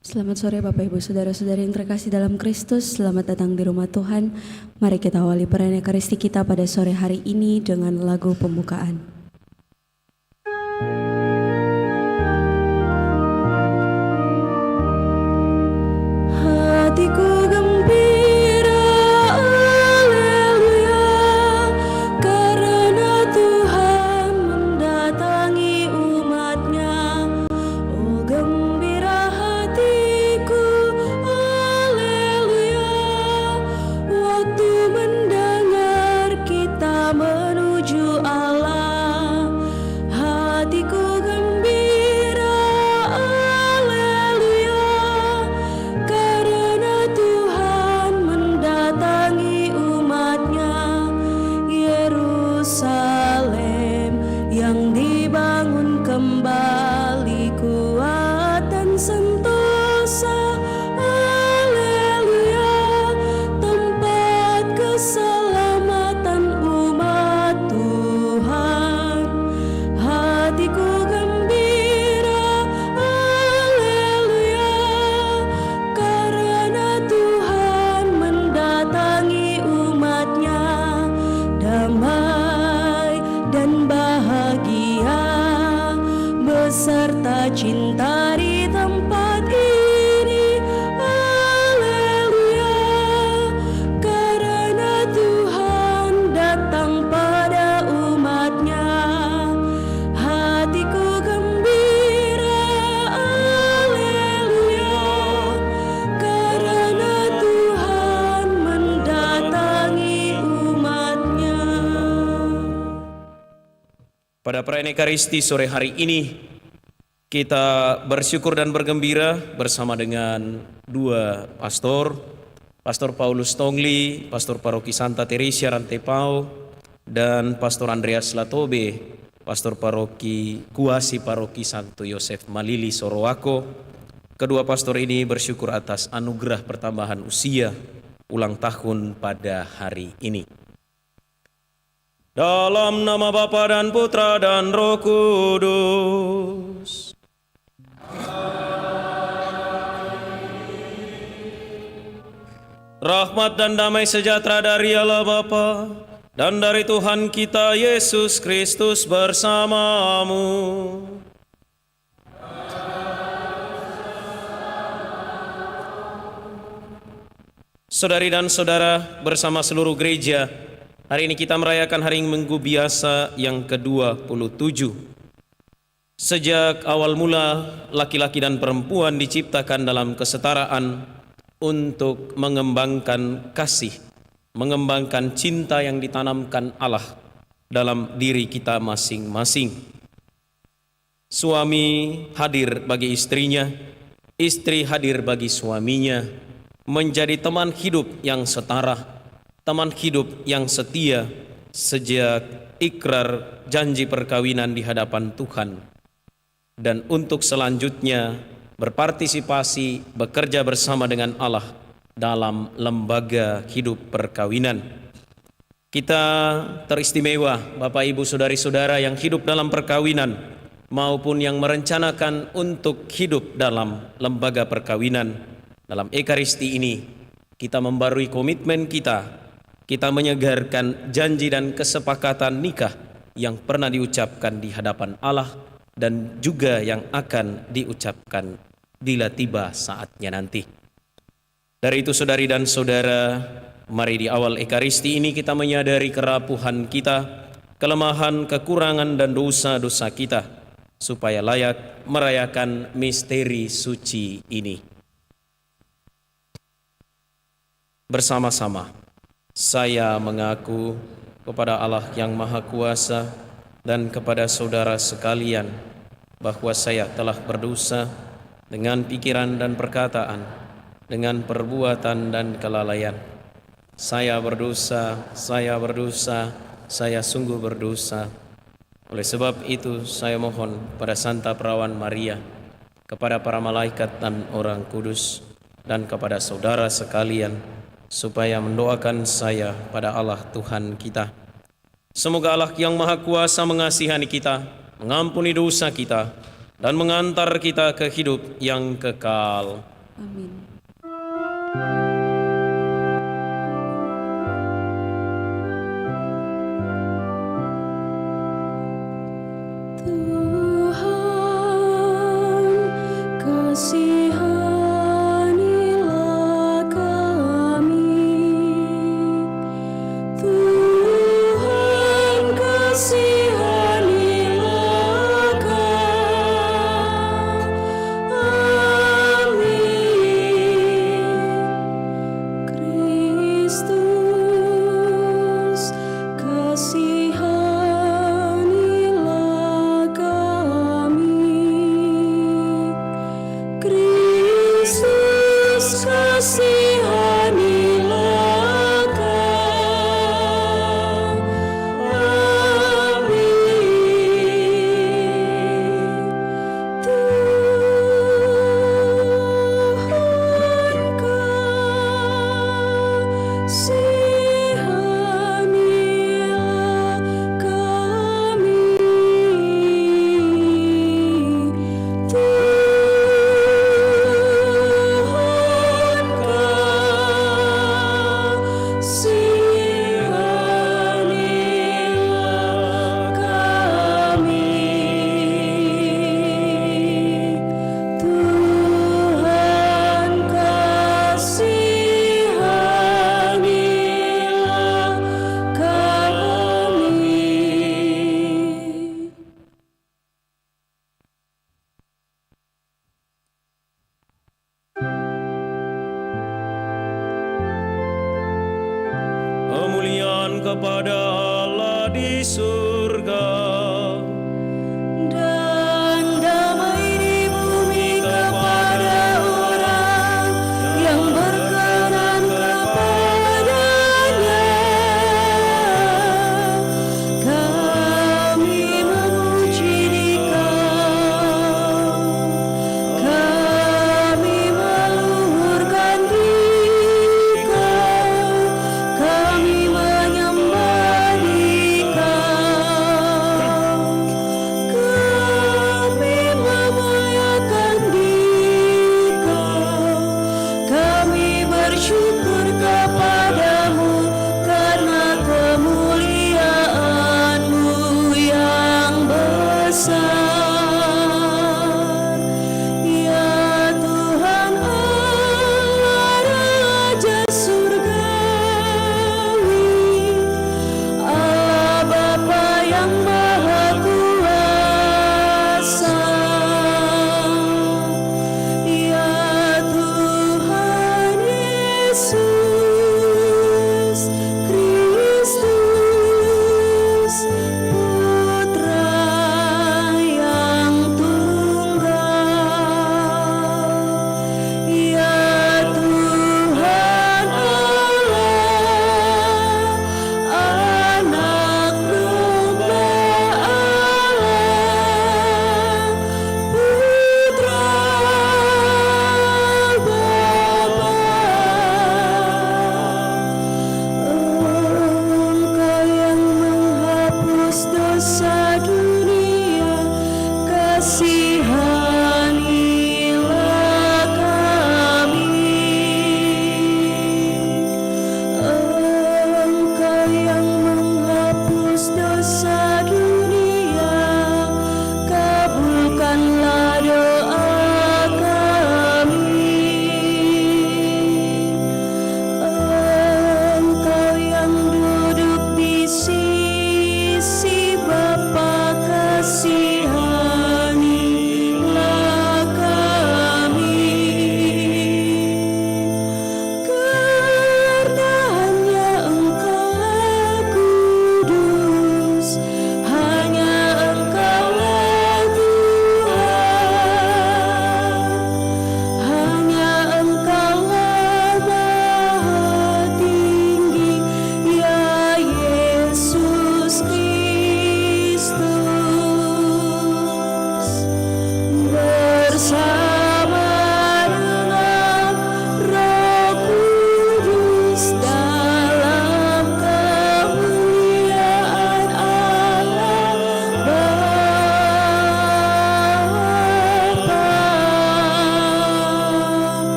Selamat sore Bapak Ibu Saudara-saudari yang terkasih dalam Kristus. Selamat datang di rumah Tuhan. Mari kita awali perayaan Ekaristi kita pada sore hari ini dengan lagu pembukaan. Hatiku gembira, haleluya, karena Tuhan mendatangi umat-Nya. Oh gembira hatiku, haleluya, waktu mendengar kita menuju Allah. Hatiku gembira, haleluya, karena Tuhan mendatangi umat-Nya. Yerusalem yang dibangun kembali kuat dan sentosa, haleluya, tempat keselamatan umat Tuhan. Hatiku gembira, haleluya, karena Tuhan mendatangi umat-Nya. Damai dan bahagia beserta cinta di tempat ini, haleluya, karena Tuhan datang pada umat-Nya. Hatiku gembira, haleluya, karena Tuhan mendatangi umat-Nya. Pada perayaan Ekaristi sore hari ini, kita bersyukur dan bergembira bersama dengan dua pastor, Pastor Paulus Tongli, Pastor Paroki Santa Teresia Rantepao, dan Pastor Andreas Latobe, Pastor Paroki Kuasi Paroki Santo Yosef Malili Sorowako. Kedua pastor ini bersyukur atas anugerah pertambahan usia ulang tahun pada hari ini. Dalam nama Bapa dan Putra dan Roh Kudus. Rahmat dan damai sejahtera dari Allah Bapa dan dari Tuhan kita Yesus Kristus bersamamu. Saudari dan saudara, bersama seluruh gereja, hari ini kita merayakan Hari Minggu Biasa yang ke-27. Sejak awal mula, laki-laki dan perempuan diciptakan dalam kesetaraan untuk mengembangkan kasih, mengembangkan cinta yang ditanamkan Allah dalam diri kita masing-masing. Suami hadir bagi istrinya, istri hadir bagi suaminya, menjadi teman hidup yang setara, teman hidup yang setia sejak ikrar janji perkawinan di hadapan Tuhan. Dan untuk selanjutnya berpartisipasi, bekerja bersama dengan Allah dalam lembaga hidup perkawinan. Kita teristimewa, Bapak Ibu Saudari-saudara yang hidup dalam perkawinan maupun yang merencanakan untuk hidup dalam lembaga perkawinan. Dalam Ekaristi ini kita membarui komitmen kita menyegarkan janji dan kesepakatan nikah yang pernah diucapkan di hadapan Allah dan juga yang akan diucapkan bila tiba saatnya nanti. Dari itu saudari dan saudara, mari di awal Ekaristi ini kita menyadari kerapuhan kita, kelemahan, kekurangan dan dosa-dosa kita, supaya layak merayakan misteri suci ini. bersama-sama saya mengaku kepada Allah yang Maha Kuasa dan kepada saudara sekalian bahwa saya telah berdosa dengan pikiran dan perkataan, dengan perbuatan dan kelalaian. Saya berdosa, saya sungguh berdosa. Oleh sebab itu saya mohon pada Santa Perawan Maria, kepada para malaikat dan orang kudus, dan kepada saudara sekalian, supaya mendoakan saya pada Allah Tuhan kita. Semoga Allah yang Maha Kuasa mengasihani kita, mengampuni dosa kita, dan mengantar kita ke hidup yang kekal. Amin. Tuhan, kasihanilah kami. Tuhan, kasihanilah kami. Amin. Kristus, kasihanilah kami. Kristus, kasihanilah kami. Tuhan, kasihanilah kami. Tuhan, kasihanilah kami. Tuhan, kasihanilah kami. Kemuliaan kepada Allah di surga Dan damai di bumi kepada orang yang berkenan kepadanya. Kami memuji Dikau, kami meluhurkan Dikau, kami menyembah Dikau.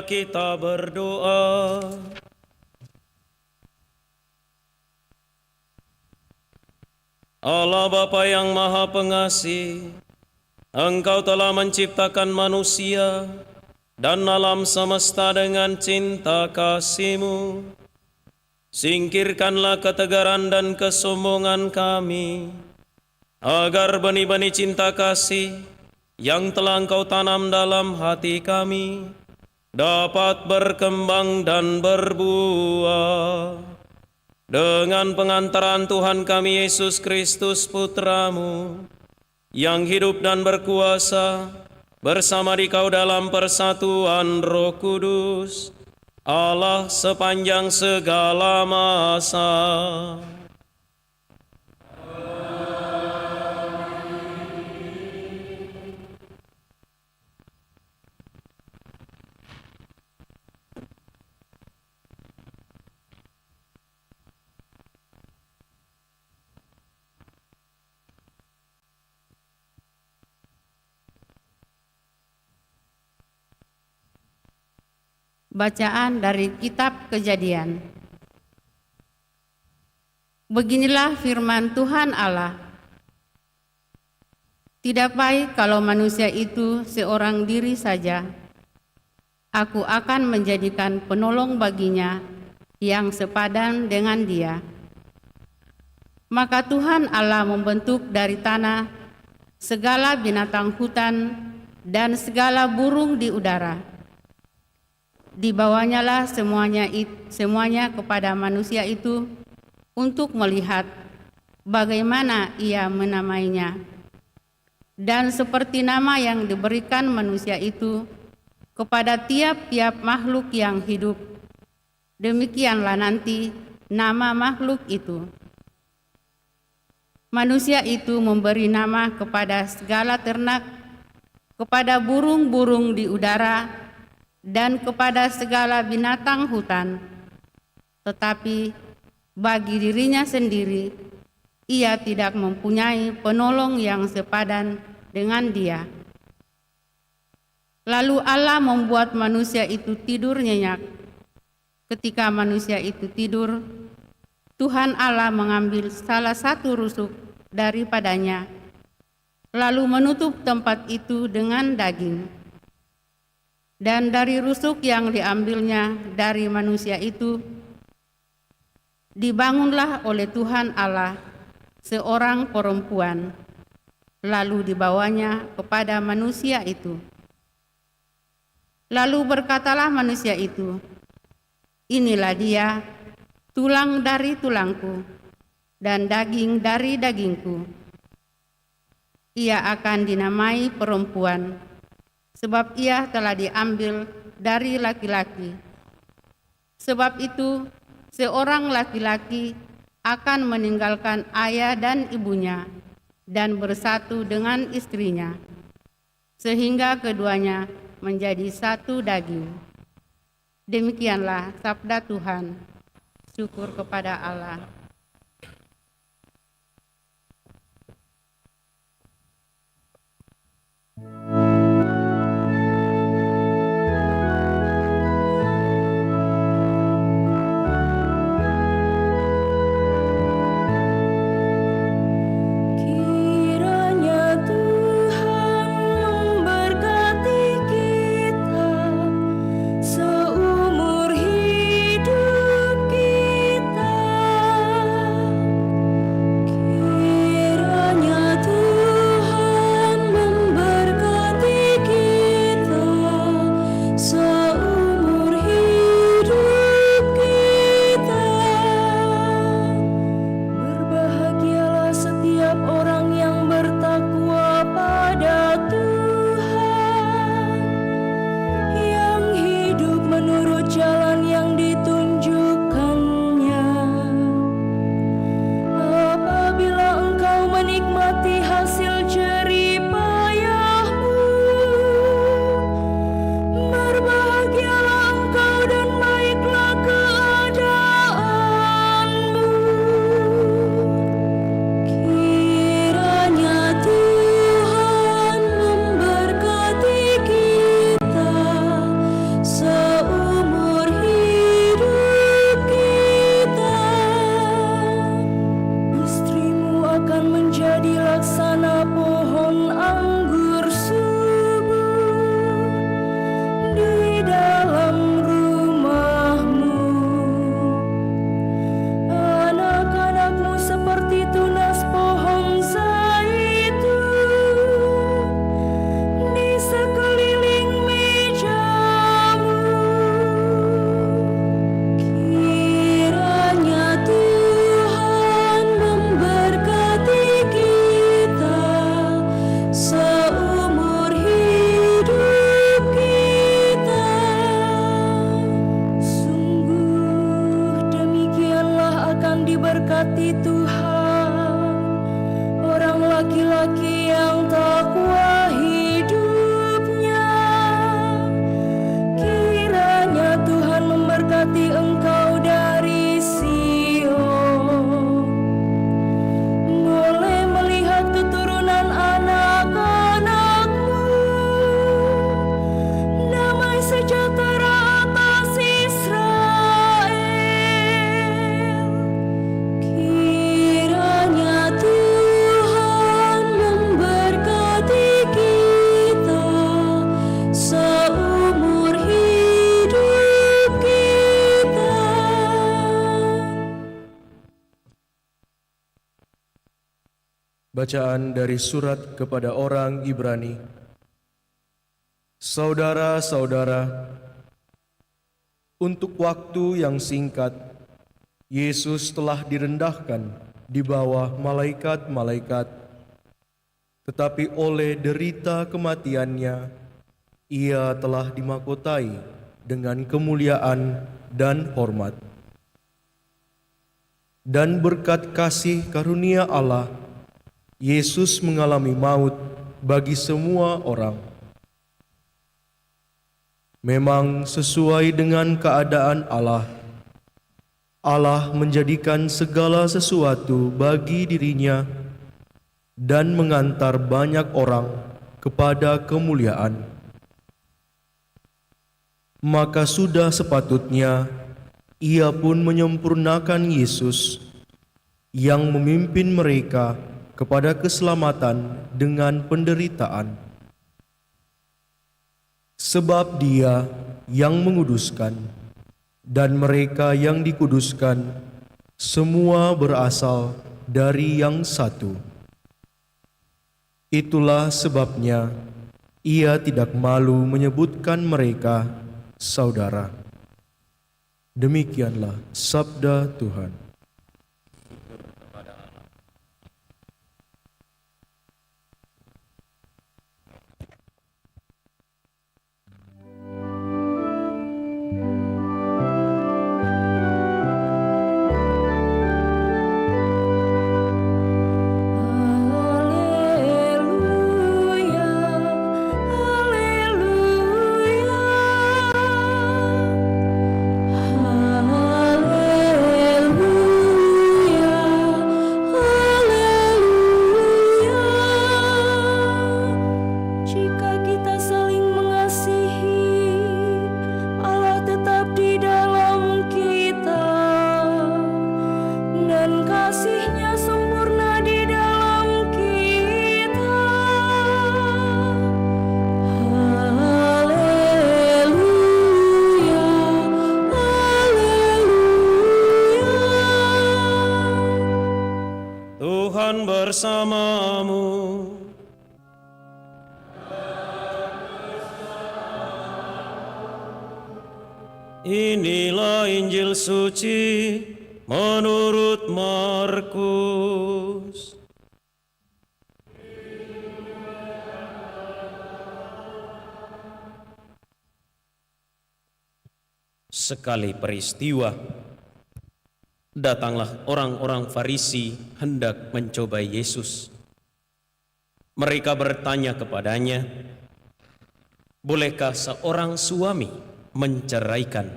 kita berdoa. Allah Bapa yang Maha Pengasih, Engkau telah menciptakan manusia dan alam semesta dengan cinta kasih-Mu. Singkirkanlah ketegaran dan kesombongan kami, agar benih-benih cinta kasih yang telah Engkau tanam dalam hati kami dapat berkembang dan berbuah. Dengan pengantaran Tuhan kami Yesus Kristus Putra-Mu, yang hidup dan berkuasa bersama Dikau dalam persatuan Roh Kudus, Allah sepanjang segala masa. Bacaan dari Kitab Kejadian. Beginilah firman Tuhan Allah. Tidak baik kalau manusia itu seorang diri saja. Aku akan menjadikan penolong baginya yang sepadan dengan dia. Maka Tuhan Allah membentuk dari tanah segala binatang hutan dan segala burung di udara. Dibawanyalah semuanya kepada manusia itu untuk melihat bagaimana ia menamainya. Dan seperti nama yang diberikan manusia itu kepada tiap-tiap makhluk yang hidup, demikianlah nanti nama makhluk itu. Manusia itu memberi nama kepada segala ternak, kepada burung-burung di udara, dan kepada segala binatang hutan. Tetapi bagi dirinya sendiri, ia tidak mempunyai penolong yang sepadan dengan dia. Lalu Allah membuat manusia itu tidur nyenyak. Ketika manusia itu tidur, Tuhan Allah mengambil salah satu rusuk daripadanya, lalu menutup tempat itu dengan daging. Dan dari rusuk yang diambilnya dari manusia itu, dibangunlah oleh Tuhan Allah seorang perempuan, lalu dibawanya kepada manusia itu. Lalu berkatalah manusia itu, inilah dia, tulang dari tulangku, dan daging dari dagingku. Ia akan dinamai perempuan, sebab ia telah diambil dari laki-laki. Sebab itu, seorang laki-laki akan meninggalkan ayah dan ibunya dan bersatu dengan istrinya, sehingga keduanya menjadi satu daging. Demikianlah sabda Tuhan. Syukur kepada Allah. Seumur hidup kita Bacaan dari surat kepada orang Ibrani. Saudara-saudara, untuk waktu yang singkat, Yesus telah direndahkan di bawah malaikat-malaikat, tetapi oleh derita kematiannya, Ia telah dimahkotai dengan kemuliaan dan hormat. Dan berkat kasih karunia Allah, Yesus mengalami maut bagi semua orang. Memang sesuai dengan keadaan Allah, Allah menjadikan segala sesuatu bagi dirinya dan mengantar banyak orang kepada kemuliaan. Maka sudah sepatutnya Ia pun menyempurnakan Yesus yang memimpin mereka kepada keselamatan dengan penderitaan. Sebab Dia yang menguduskan, dan mereka yang dikuduskan semua berasal dari yang satu. Itulah sebabnya Ia tidak malu menyebutkan mereka saudara. Demikianlah sabda Tuhan. Tuhan bersamamu. Inilah Injil suci menurut Markus. Sekali peristiwa, datanglah orang-orang Farisi hendak mencobai Yesus. Mereka bertanya kepadanya, "Bolehkah seorang suami menceraikan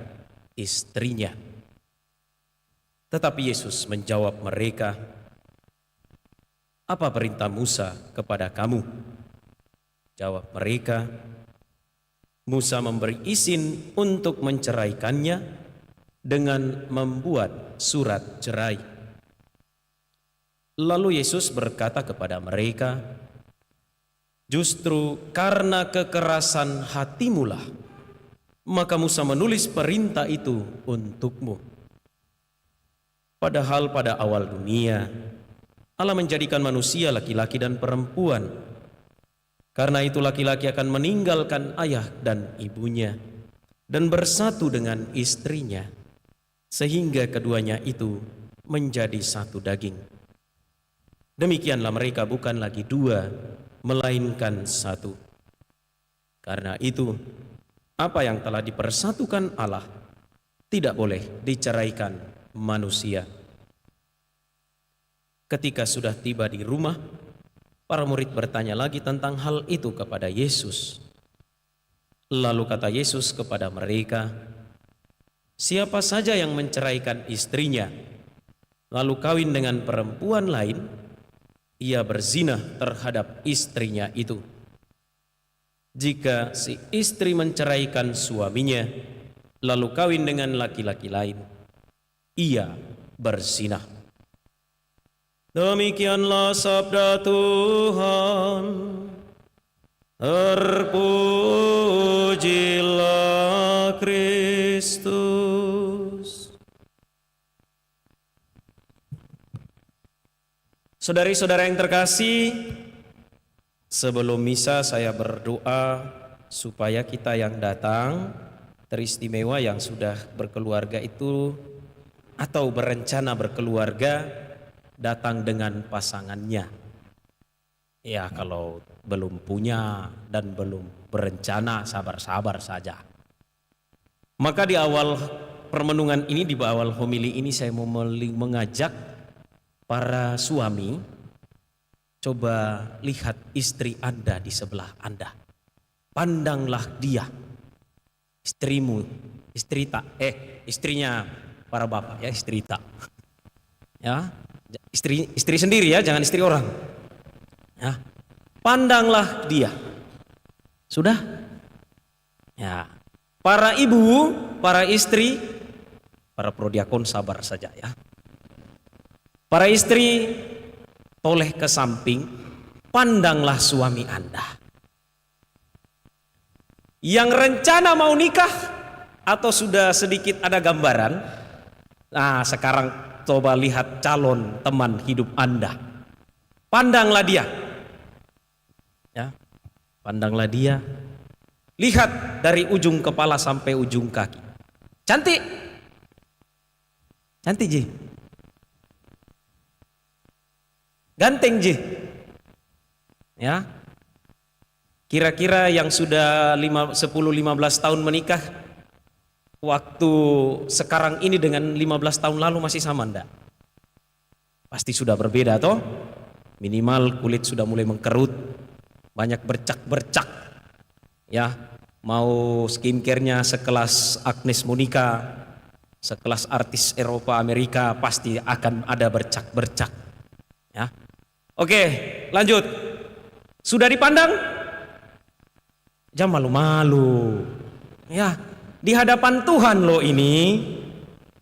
istrinya?" Tetapi Yesus menjawab mereka, "Apa perintah Musa kepada kamu?" Jawab mereka, "Musa memberi izin untuk menceraikannya dengan membuat surat cerai." Lalu Yesus berkata kepada mereka, "Justru karena kekerasan hatimulah, maka Musa menulis perintah itu untukmu. Padahal pada awal dunia, Allah menjadikan manusia laki-laki dan perempuan. Karena itu laki-laki akan meninggalkan ayah dan ibunya dan bersatu dengan istrinya, sehingga keduanya itu menjadi satu daging. Demikianlah mereka bukan lagi dua, melainkan satu. Karena itu, apa yang telah dipersatukan Allah tidak boleh diceraikan manusia." Ketika sudah tiba di rumah, para murid bertanya lagi tentang hal itu kepada Yesus. Lalu kata Yesus kepada mereka, "Siapa saja yang menceraikan istrinya, lalu kawin dengan perempuan lain, ia berzina terhadap istrinya itu. Jika si istri menceraikan suaminya, lalu kawin dengan laki-laki lain, ia berzina." Demikianlah sabda Tuhan. Terpujilah Kristus. Saudari-saudara yang terkasih, sebelum misa saya berdoa supaya kita yang datang, teristimewa yang sudah berkeluarga itu atau berencana berkeluarga, datang dengan pasangannya. Ya, kalau belum punya dan belum berencana, sabar-sabar saja. Maka di awal permenungan ini, di awal homili ini, saya mau mengajak para suami, coba lihat istri Anda di sebelah Anda. Pandanglah dia. Istrimu, istrinya para bapak ya, istri tak. Ya, istri sendiri ya, jangan istri orang. Ya. Pandanglah dia. Sudah? Ya. Para ibu, para istri, para prodiakon sabar saja ya. Para istri, toleh ke samping, pandanglah suami Anda. Yang rencana mau nikah atau sudah sedikit ada gambaran, nah sekarang coba lihat calon teman hidup Anda. Pandanglah dia. Ya, pandanglah dia. Lihat dari ujung kepala sampai ujung kaki. Cantik. Cantik, Ji. Ganteng, Ji. Ya. Kira-kira yang sudah 10-15 tahun menikah, waktu sekarang ini dengan 15 tahun lalu masih sama enggak? Pasti sudah berbeda toh? Minimal kulit sudah mulai mengkerut, banyak bercak-bercak. Ya, mau skincare-nya sekelas Agnes Monica, sekelas artis Eropa Amerika, pasti akan ada bercak-bercak. Ya. Oke, lanjut. Sudah dipandang? Jangan malu-malu. Ya, di hadapan Tuhan loh ini.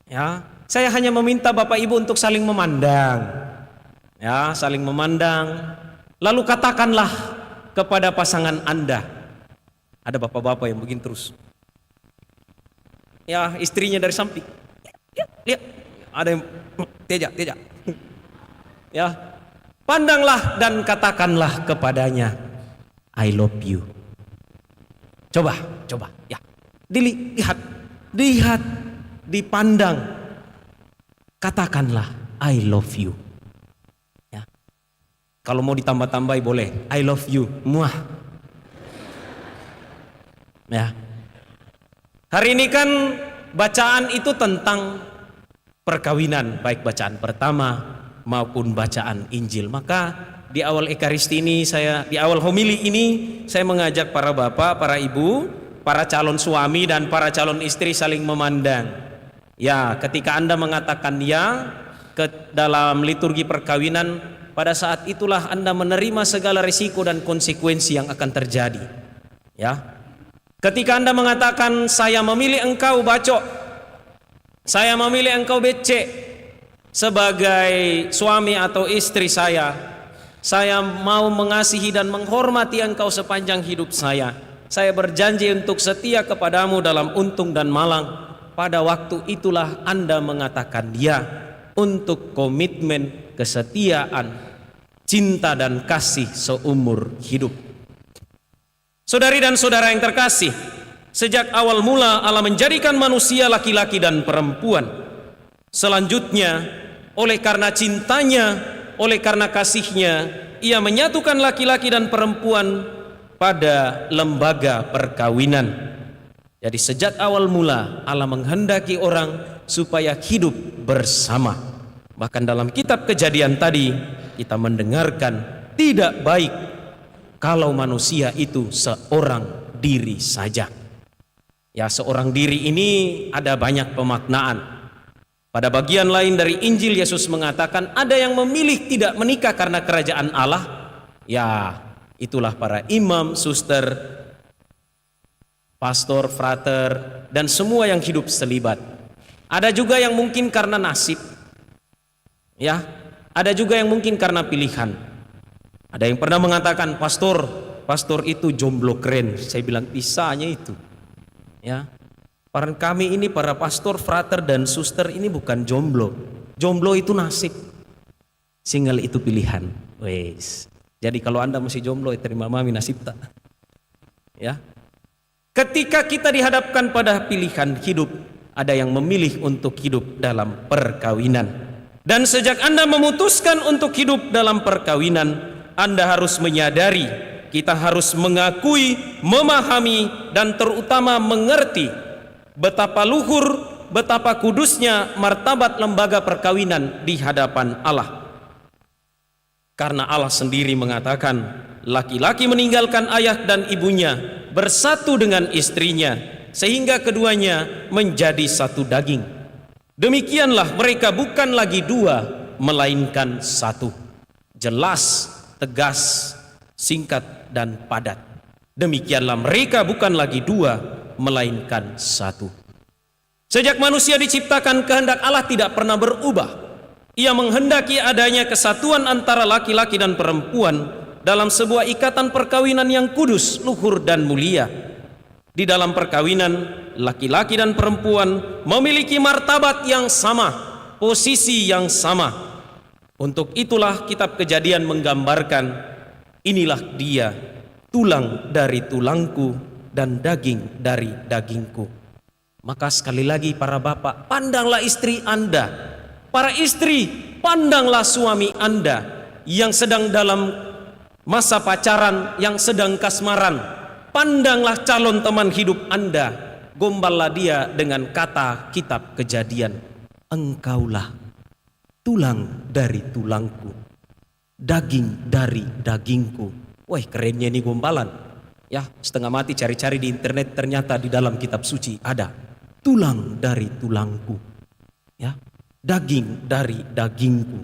Ya, saya hanya meminta Bapak Ibu untuk saling memandang. Ya, saling memandang. Lalu katakanlah kepada pasangan Anda. Ada bapak-bapak yang begini terus. Ya, istrinya dari samping. Lihat. Ada yang teja. Ya. Pandanglah dan katakanlah kepadanya, I love you. Coba, ya. Lihat, dipandang. Katakanlah, I love you. Ya. Kalau mau ditambah-tambahi boleh, I love you. Muah. Ya. Hari ini kan bacaan itu tentang perkawinan, baik bacaan pertama maupun bacaan Injil. Maka di awal Ekaristi ini di awal homili ini saya mengajak para bapak, para ibu, para calon suami dan para calon istri saling memandang. Ya, ketika Anda mengatakan ya ke dalam liturgi perkawinan, pada saat itulah Anda menerima segala risiko dan konsekuensi yang akan terjadi. Ya. Ketika Anda mengatakan saya memilih engkau bacok, saya memilih engkau becek sebagai suami atau istri saya mau mengasihi dan menghormati engkau sepanjang hidup saya. Saya berjanji untuk setia kepadamu dalam untung dan malang. Pada waktu itulah Anda mengatakan ya untuk komitmen, kesetiaan, cinta dan kasih seumur hidup. Saudari dan saudara yang terkasih, sejak awal mula Allah menjadikan manusia laki-laki dan perempuan. Selanjutnya, oleh karena cintanya, oleh karena kasihnya, ia menyatukan laki-laki dan perempuan pada lembaga perkawinan. Jadi sejak awal mula Allah menghendaki orang supaya hidup bersama. Bahkan dalam kitab Kejadian tadi kita mendengarkan tidak baik kalau manusia itu seorang diri saja. Ya, seorang diri ini ada banyak pemaknaan. Pada bagian lain dari Injil Yesus mengatakan ada yang memilih tidak menikah karena kerajaan Allah. Ya, itulah para imam, suster, pastor, frater, dan semua yang hidup selibat. Ada juga yang mungkin karena nasib. Ya, ada juga yang mungkin karena pilihan. Ada yang pernah mengatakan, pastor itu jomblo keren. Saya bilang bisanya itu. Ya, para kami ini para pastor, frater dan suster ini bukan jomblo. Jomblo itu nasib. Single itu pilihan. Wes. Jadi kalau Anda masih jomblo, terima mami nasib tak. Ya. Ketika kita dihadapkan pada pilihan hidup, ada yang memilih untuk hidup dalam perkawinan. Dan sejak Anda memutuskan untuk hidup dalam perkawinan, Anda harus menyadari, kita harus mengakui, memahami, dan terutama mengerti betapa luhur, betapa kudusnya martabat lembaga perkawinan di hadapan Allah. Karena Allah sendiri mengatakan, laki-laki meninggalkan ayah dan ibunya, bersatu dengan istrinya, sehingga keduanya menjadi satu daging. Demikianlah mereka bukan lagi dua, melainkan satu. Jelas, tegas, singkat, dan padat. Demikianlah mereka bukan lagi dua, melainkan satu. Sejak manusia diciptakan, kehendak Allah tidak pernah berubah. Ia menghendaki adanya kesatuan antara laki-laki dan perempuan dalam sebuah ikatan perkawinan yang kudus, luhur, dan mulia. Di dalam perkawinan, laki-laki dan perempuan memiliki martabat yang sama, posisi yang sama. Untuk itulah kitab Kejadian menggambarkan, inilah dia, tulang dari tulangku dan daging dari dagingku. Maka sekali lagi para bapak, pandanglah istri Anda. Para istri, pandanglah suami Anda yang sedang dalam masa pacaran, yang sedang kasmaran. Pandanglah calon teman hidup Anda, gomballah dia dengan kata kitab Kejadian, engkaulah tulang dari tulangku, daging dari dagingku. Wah, kerennya ini gombalan. Ya, setengah mati cari-cari di internet, ternyata di dalam kitab suci ada tulang dari tulangku. Ya, daging dari dagingku.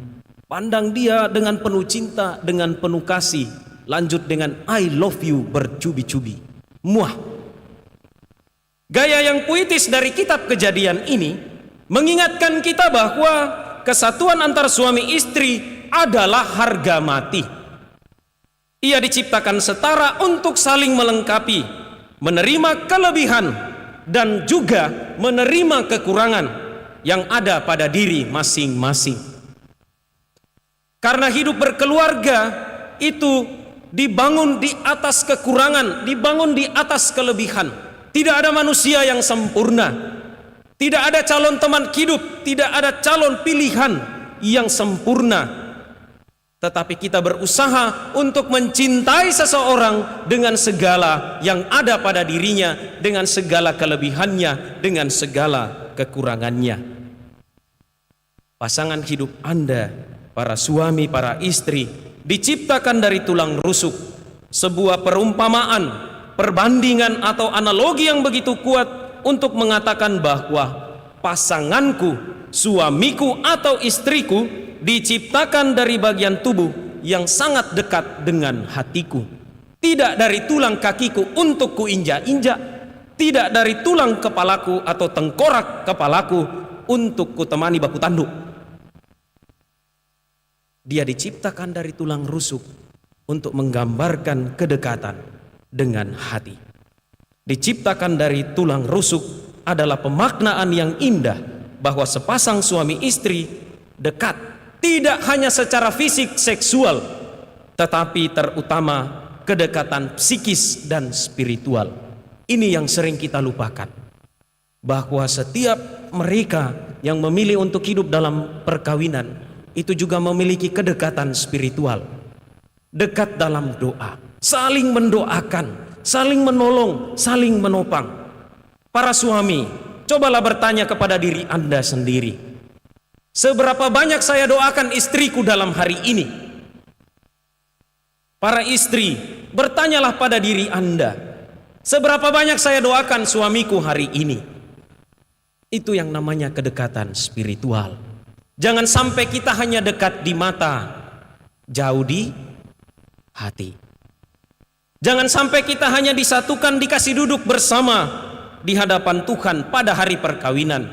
Pandang dia dengan penuh cinta, dengan penuh kasih. Lanjut dengan I love you bercubi-cubi. Muah. Gaya yang puitis dari kitab Kejadian ini mengingatkan kita bahwa kesatuan antara suami istri adalah harga mati. Ia diciptakan setara untuk saling melengkapi, menerima kelebihan dan juga menerima kekurangan yang ada pada diri masing-masing. Karena hidup berkeluarga itu dibangun di atas kekurangan, dibangun di atas kelebihan. Tidak ada manusia yang sempurna. Tidak ada calon teman hidup, tidak ada calon pilihan yang sempurna. Tetapi kita berusaha untuk mencintai seseorang dengan segala yang ada pada dirinya, dengan segala kelebihannya, dengan segala kekurangannya. Pasangan hidup Anda, para suami, para istri, diciptakan dari tulang rusuk. Sebuah perumpamaan, perbandingan atau analogi yang begitu kuat untuk mengatakan bahwa pasanganku, suamiku atau istriku diciptakan dari bagian tubuh yang sangat dekat dengan hatiku. Tidak dari tulang kakiku untuk kuinjak-injak, tidak dari tulang kepalaku atau tengkorak kepalaku untuk kutemani baku tanduk. Dia diciptakan dari tulang rusuk untuk menggambarkan kedekatan dengan hati. Diciptakan dari tulang rusuk adalah pemaknaan yang indah bahwa sepasang suami istri dekat, tidak hanya secara fisik seksual, tetapi terutama kedekatan psikis dan spiritual. Ini yang sering kita lupakan, bahwa setiap mereka yang memilih untuk hidup dalam perkawinan itu juga memiliki kedekatan spiritual, dekat dalam doa, saling mendoakan, saling menolong, saling menopang. Para suami, cobalah bertanya kepada diri Anda sendiri, seberapa banyak saya doakan istriku dalam hari ini? Para istri, bertanyalah pada diri Anda, seberapa banyak saya doakan suamiku hari ini? Itu yang namanya kedekatan spiritual. Jangan sampai kita hanya dekat di mata, jauh di hati. Jangan sampai kita hanya disatukan, dikasih duduk bersama di hadapan Tuhan pada hari perkawinan,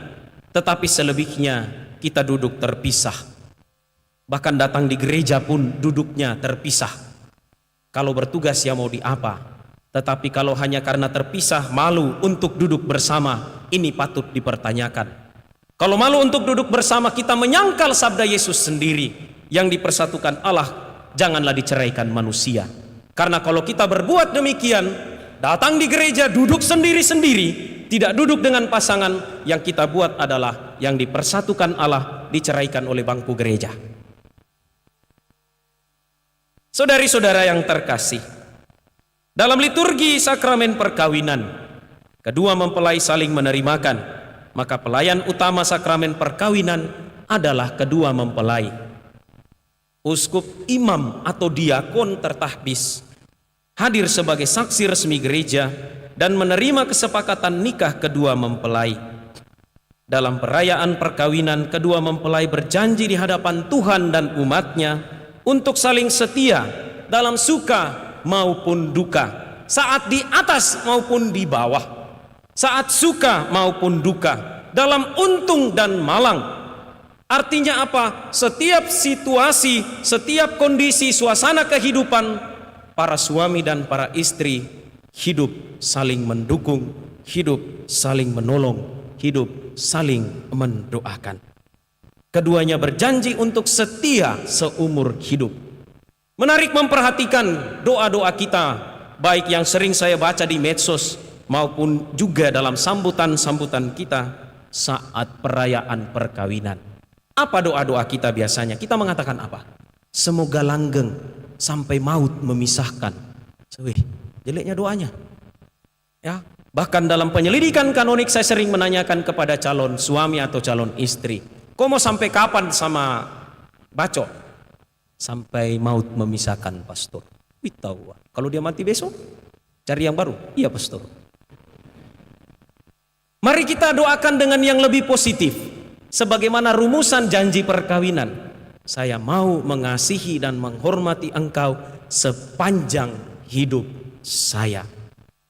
tetapi selebihnya kita duduk terpisah. Bahkan datang di gereja pun duduknya terpisah. Kalau bertugas ya mau di apa, tetapi kalau hanya karena terpisah malu untuk duduk bersama, ini patut dipertanyakan. Kalau malu untuk duduk bersama, kita menyangkal sabda Yesus sendiri yang dipersatukan Allah, janganlah diceraikan manusia. Karena kalau kita berbuat demikian, datang di gereja duduk sendiri-sendiri, tidak duduk dengan pasangan, yang kita buat adalah yang dipersatukan Allah diceraikan oleh bangku gereja. Saudari-saudara yang terkasih, dalam liturgi sakramen perkawinan, kedua mempelai saling menerimakan, maka pelayan utama sakramen perkawinan adalah kedua mempelai. Uskup, imam atau diakon tertahbis hadir sebagai saksi resmi gereja dan menerima kesepakatan nikah kedua mempelai. Dalam perayaan perkawinan, kedua mempelai berjanji di hadapan Tuhan dan umatnya untuk saling setia dalam suka maupun duka, saat di atas maupun di bawah, saat suka maupun duka, dalam untung dan malang. Artinya apa? Setiap situasi, setiap kondisi suasana kehidupan, para suami dan para istri hidup saling mendukung, hidup saling menolong, hidup saling mendoakan. Keduanya berjanji untuk setia seumur hidup. Menarik memperhatikan doa-doa kita, baik yang sering saya baca di medsos maupun juga dalam sambutan-sambutan kita saat perayaan perkawinan. Apa doa-doa kita biasanya? Kita mengatakan apa? Semoga langgeng sampai maut memisahkan. Wih, jeleknya doanya. Ya, bahkan dalam penyelidikan kanonik saya sering menanyakan kepada calon suami atau calon istri, kau mau sampai kapan sama bacok? Sampai maut memisahkan, pastor. Wih, tahu. Kalau dia mati besok, cari yang baru. Iya, pastor. Mari kita doakan dengan yang lebih positif. Sebagaimana rumusan janji perkawinan, saya mau mengasihi dan menghormati engkau sepanjang hidup saya.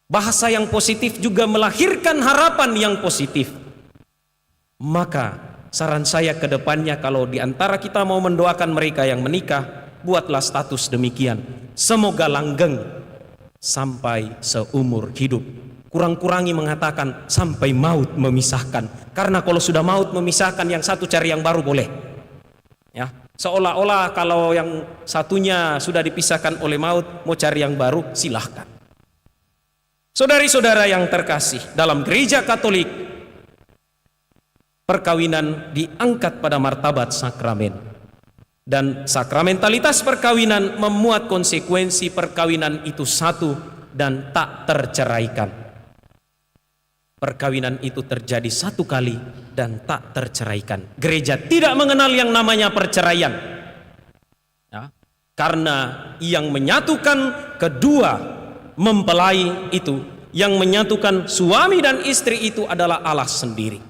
Bahasa yang positif juga melahirkan harapan yang positif. Maka saran saya ke depannya, kalau di antara kita mau mendoakan mereka yang menikah, buatlah status demikian. Semoga langgeng sampai seumur hidup. Kurang-kurangi mengatakan sampai maut memisahkan. Karena kalau sudah maut memisahkan, yang satu cari yang baru boleh. Ya, seolah-olah kalau yang satunya sudah dipisahkan oleh maut, mau cari yang baru silahkan. Saudari-saudara yang terkasih, dalam gereja Katolik, perkawinan diangkat pada martabat sakramen. Dan sakramentalitas perkawinan memuat konsekuensi perkawinan itu satu dan tak terceraikan. Perkawinan itu terjadi satu kali dan tak terceraikan. Gereja tidak mengenal yang namanya perceraian. Ya, karena yang menyatukan kedua mempelai itu, yang menyatukan suami dan istri itu adalah Allah sendiri.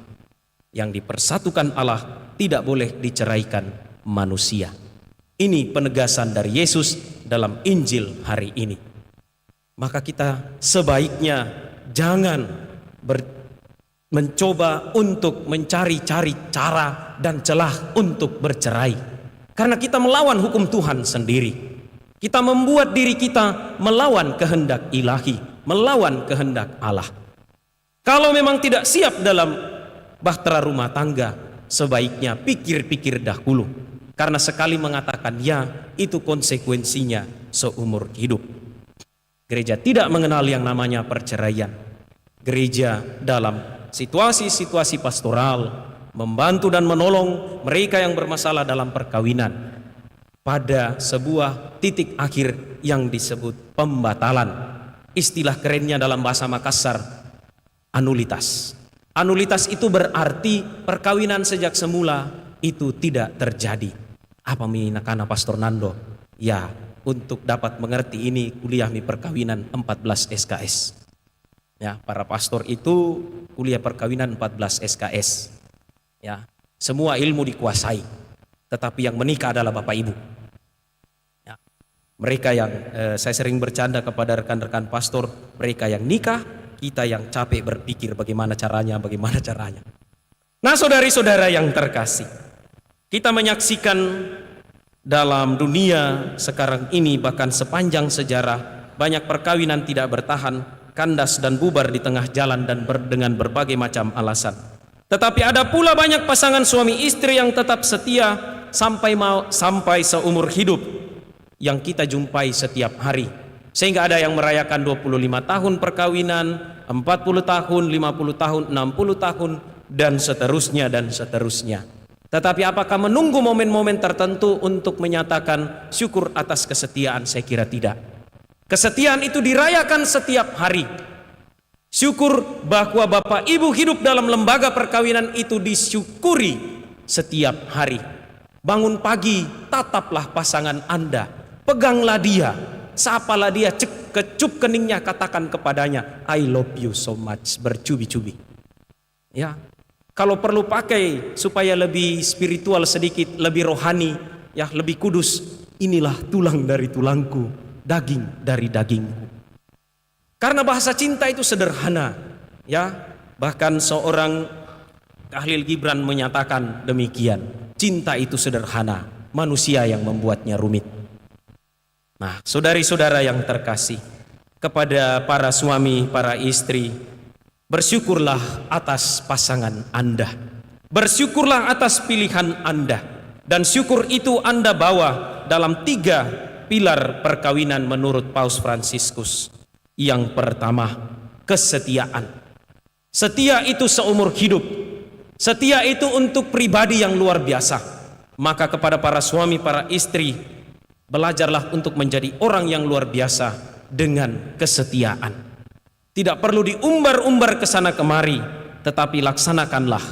Yang dipersatukan Allah tidak boleh diceraikan manusia. Ini penegasan dari Yesus dalam Injil hari ini. Maka kita sebaiknya jangan mencoba untuk mencari-cari cara dan celah untuk bercerai, karena kita melawan hukum Tuhan sendiri. Kita membuat diri kita melawan kehendak ilahi, melawan kehendak Allah. Kalau memang tidak siap dalam bahtera rumah tangga, sebaiknya pikir-pikir dahulu, karena sekali mengatakan ya, itu konsekuensinya seumur hidup. Gereja tidak mengenal yang namanya perceraian. Gereja dalam situasi-situasi pastoral membantu dan menolong mereka yang bermasalah dalam perkawinan pada sebuah titik akhir yang disebut pembatalan. Istilah kerennya dalam bahasa Makassar, anulitas. Anulitas itu berarti perkawinan sejak semula itu tidak terjadi. Apa minakana Pastor Nando? Ya, untuk dapat mengerti ini kuliah mi perkawinan 14 SKS. Ya, para pastor itu kuliah perkawinan 14 SKS. Ya, semua ilmu dikuasai, tetapi yang menikah adalah Bapak Ibu. Ya, mereka yang saya sering bercanda kepada rekan-rekan pastor, mereka yang nikah, kita yang capek berpikir bagaimana caranya. Nah, saudari-saudara yang terkasih, kita menyaksikan dalam dunia sekarang ini, bahkan sepanjang sejarah, banyak perkawinan tidak bertahan, kandas dan bubar di tengah jalan dan dengan berbagai macam alasan. Tetapi ada pula banyak pasangan suami istri yang tetap setia sampai seumur hidup yang kita jumpai setiap hari. Sehingga ada yang merayakan 25 tahun perkawinan, 40 tahun, 50 tahun, 60 tahun, dan seterusnya dan seterusnya. Tetapi apakah menunggu momen-momen tertentu untuk menyatakan syukur atas kesetiaan? Saya kira tidak. Kesetiaan itu dirayakan setiap hari. Syukur bahwa Bapak Ibu hidup dalam lembaga perkawinan itu disyukuri setiap hari. Bangun pagi, tataplah pasangan Anda, peganglah dia, sapalah dia, kecup keningnya, katakan kepadanya, I love you so much, bercubi-cubi. Ya, kalau perlu pakai supaya lebih spiritual sedikit, lebih rohani, ya lebih kudus, inilah tulang dari tulangku, daging dari dagingku. Karena bahasa cinta itu sederhana, ya. Bahkan seorang Khalil Gibran menyatakan demikian, cinta itu sederhana, manusia yang membuatnya rumit. Nah, saudari-saudara yang terkasih, kepada para suami, para istri, bersyukurlah atas pasangan Anda. Bersyukurlah atas pilihan Anda. Dan syukur itu Anda bawa dalam 3 pilar perkawinan menurut Paus Fransiskus. Yang pertama, kesetiaan. Setia itu seumur hidup. Setia itu untuk pribadi yang luar biasa. Maka kepada para suami, para istri, belajarlah untuk menjadi orang yang luar biasa dengan kesetiaan. Tidak perlu diumbar-umbar ke sana kemari, tetapi laksanakanlah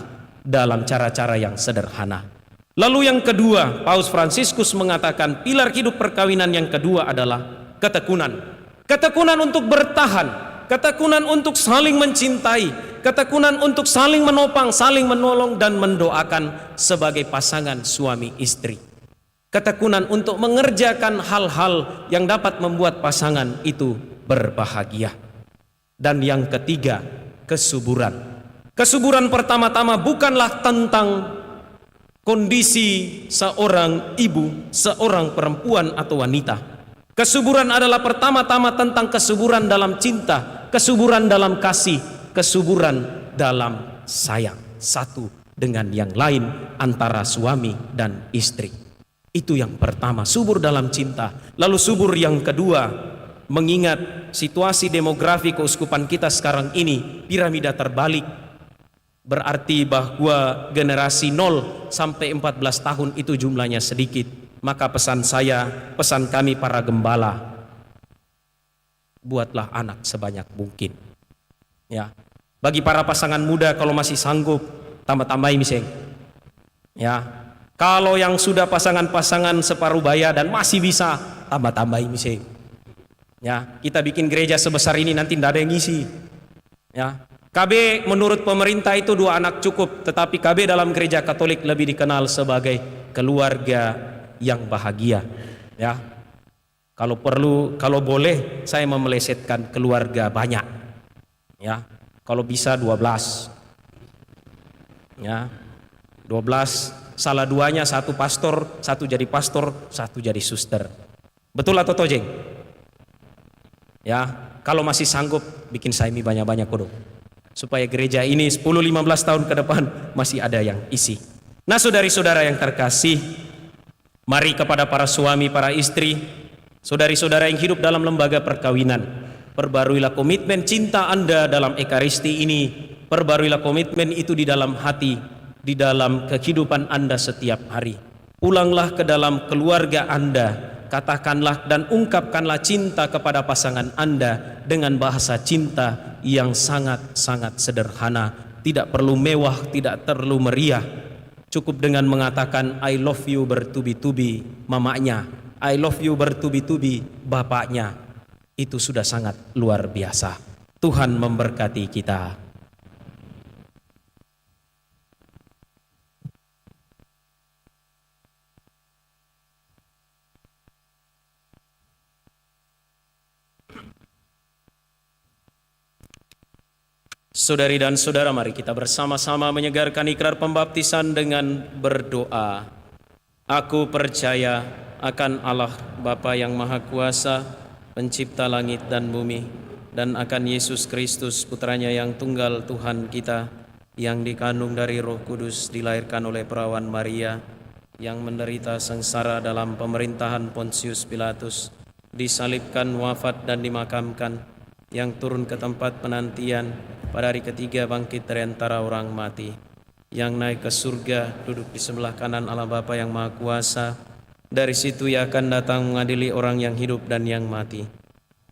dalam cara-cara yang sederhana. Lalu yang kedua, Paus Fransiskus mengatakan pilar hidup perkawinan yang kedua adalah ketekunan. Ketekunan untuk bertahan, ketekunan untuk saling mencintai, ketekunan untuk saling menopang, saling menolong dan mendoakan sebagai pasangan suami istri. Ketekunan untuk mengerjakan hal-hal yang dapat membuat pasangan itu berbahagia. Dan yang ketiga, kesuburan. Kesuburan pertama-tama bukanlah tentang kondisi seorang ibu, seorang perempuan atau wanita. Kesuburan adalah pertama-tama tentang kesuburan dalam cinta, kesuburan dalam kasih, kesuburan dalam sayang satu dengan yang lain antara suami dan istri. Itu yang pertama, subur dalam cinta. Lalu subur yang kedua, mengingat situasi demografi keuskupan kita sekarang ini, piramida terbalik. Berarti bahwa generasi 0 sampai 14 tahun itu jumlahnya sedikit. Maka pesan saya, pesan kami para gembala, buatlah anak sebanyak mungkin. Ya, bagi para pasangan muda kalau masih sanggup, tambah-tambahin miseng. Ya, kalau yang sudah pasangan-pasangan separuh baya dan masih bisa, tambah-tambahin miseng. Ya, kita bikin gereja sebesar ini nanti tidak ada yang ngisi. Ya, KB menurut pemerintah itu 2 anak cukup, tetapi KB dalam gereja Katolik lebih dikenal sebagai keluarga yang bahagia. Ya, kalau perlu, kalau boleh saya memelesetkan keluarga banyak. Ya, kalau bisa 12. Ya, 12, salah 2-nya, 1 pastor, 1 jadi pastor, 1 jadi suster. Betul atau tojeng? Ya, kalau masih sanggup bikin saimi banyak-banyak kodok, supaya gereja ini 10-15 tahun ke depan masih ada yang isi. Nah, saudari-saudara yang terkasih, mari kepada para suami, para istri, saudari-saudara yang hidup dalam lembaga perkawinan, perbaruilah komitmen cinta Anda dalam ekaristi ini, perbaruilah komitmen itu di dalam hati, di dalam kehidupan Anda setiap hari. Pulanglah ke dalam keluarga Anda, katakanlah dan ungkapkanlah cinta kepada pasangan Anda dengan bahasa cinta yang sangat-sangat sederhana, tidak perlu mewah, tidak perlu meriah. Cukup dengan mengatakan I love you bertubi-tubi mamanya, I love you bertubi-tubi bapaknya. Itu sudah sangat luar biasa. Tuhan memberkati kita. Saudari dan saudara, mari kita bersama-sama menyegarkan ikrar pembaptisan dengan berdoa. Aku percaya akan Allah Bapa yang Maha Kuasa, pencipta langit dan bumi, dan akan Yesus Kristus, putranya yang tunggal Tuhan kita, yang dikandung dari Roh Kudus, dilahirkan oleh perawan Maria, yang menderita sengsara dalam pemerintahan Pontius Pilatus, disalibkan, wafat dan dimakamkan, yang turun ke tempat penantian, pada hari ketiga bangkit dari antara orang mati, yang naik ke surga, duduk di sebelah kanan Allah Bapa yang Maha Kuasa. Dari situ Ia akan datang mengadili orang yang hidup dan yang mati.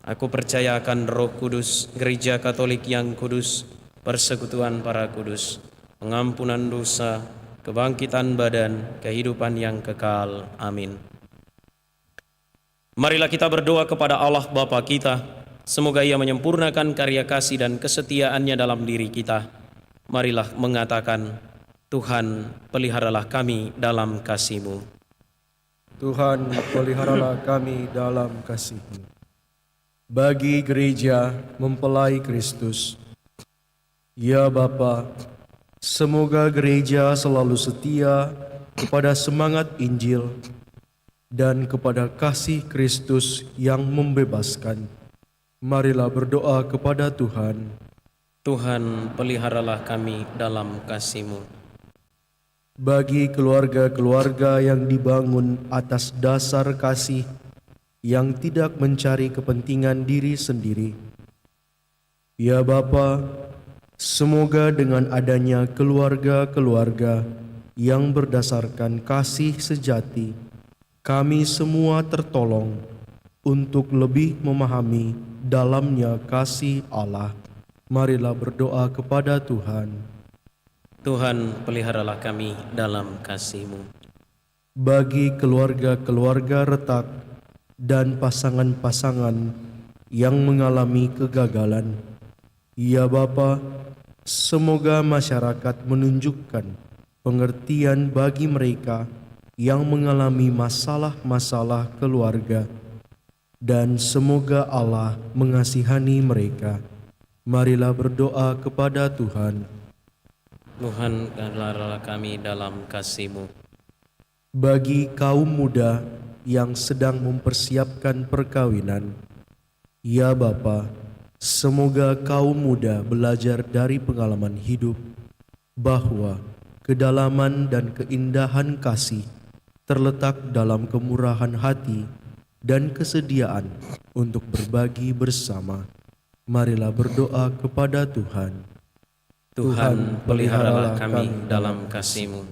Aku percaya akan Roh Kudus, Gereja Katolik yang kudus, persekutuan para kudus, pengampunan dosa, kebangkitan badan, kehidupan yang kekal. Amin. Marilah kita berdoa kepada Allah Bapa kita, semoga Ia menyempurnakan karya kasih dan kesetiaannya dalam diri kita. Marilah mengatakan, Tuhan, peliharalah kami dalam kasih-Mu. Tuhan, peliharalah kami dalam kasih-Mu. Bagi gereja mempelai Kristus, ya Bapa, semoga gereja selalu setia kepada semangat Injil dan kepada kasih Kristus yang membebaskan. Marilah berdoa kepada Tuhan. Tuhan, peliharalah kami dalam kasih-Mu. Bagi keluarga-keluarga yang dibangun atas dasar kasih yang tidak mencari kepentingan diri sendiri, ya Bapa, semoga dengan adanya keluarga-keluarga yang berdasarkan kasih sejati, kami semua tertolong untuk lebih memahami dalamnya kasih Allah. Marilah berdoa kepada Tuhan. Tuhan, peliharalah kami dalam kasih-Mu. Bagi keluarga-keluarga retak dan pasangan-pasangan yang mengalami kegagalan, ya Bapa, semoga masyarakat menunjukkan pengertian bagi mereka yang mengalami masalah-masalah keluarga, dan semoga Allah mengasihani mereka. Marilah berdoa kepada Tuhan. Tuhan, peliharalah kami dalam kasih-Mu. Bagi kaum muda yang sedang mempersiapkan perkawinan, ya Bapa, semoga kaum muda belajar dari pengalaman hidup bahwa kedalaman dan keindahan kasih terletak dalam kemurahan hati dan kesediaan untuk berbagi bersama. Marilah berdoa kepada Tuhan. Tuhan, peliharalah kami dalam kasih-Mu.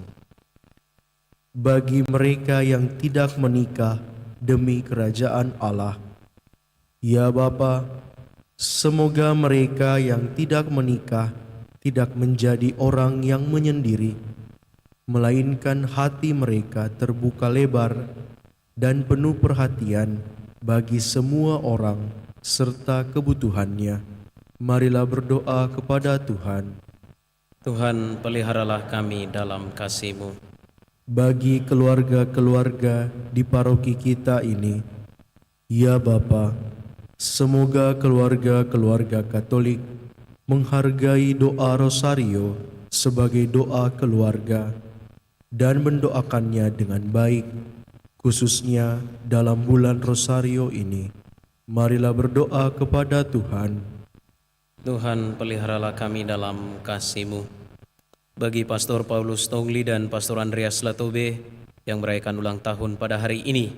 Bagi mereka yang tidak menikah demi kerajaan Allah, ya Bapa, semoga mereka yang tidak menikah tidak menjadi orang yang menyendiri, melainkan hati mereka terbuka lebar dan penuh perhatian bagi semua orang serta kebutuhannya. Marilah berdoa kepada Tuhan. Tuhan, peliharalah kami dalam kasih-Mu. Bagi keluarga-keluarga di paroki kita ini, ya Bapa, semoga keluarga-keluarga Katolik menghargai doa Rosario sebagai doa keluarga dan mendoakannya dengan baik, khususnya dalam bulan Rosario ini. Marilah berdoa kepada Tuhan. Tuhan, peliharalah kami dalam kasih-Mu. Bagi Pastor Paulus Tongli dan Pastor Andreas Latobe yang merayakan ulang tahun pada hari ini,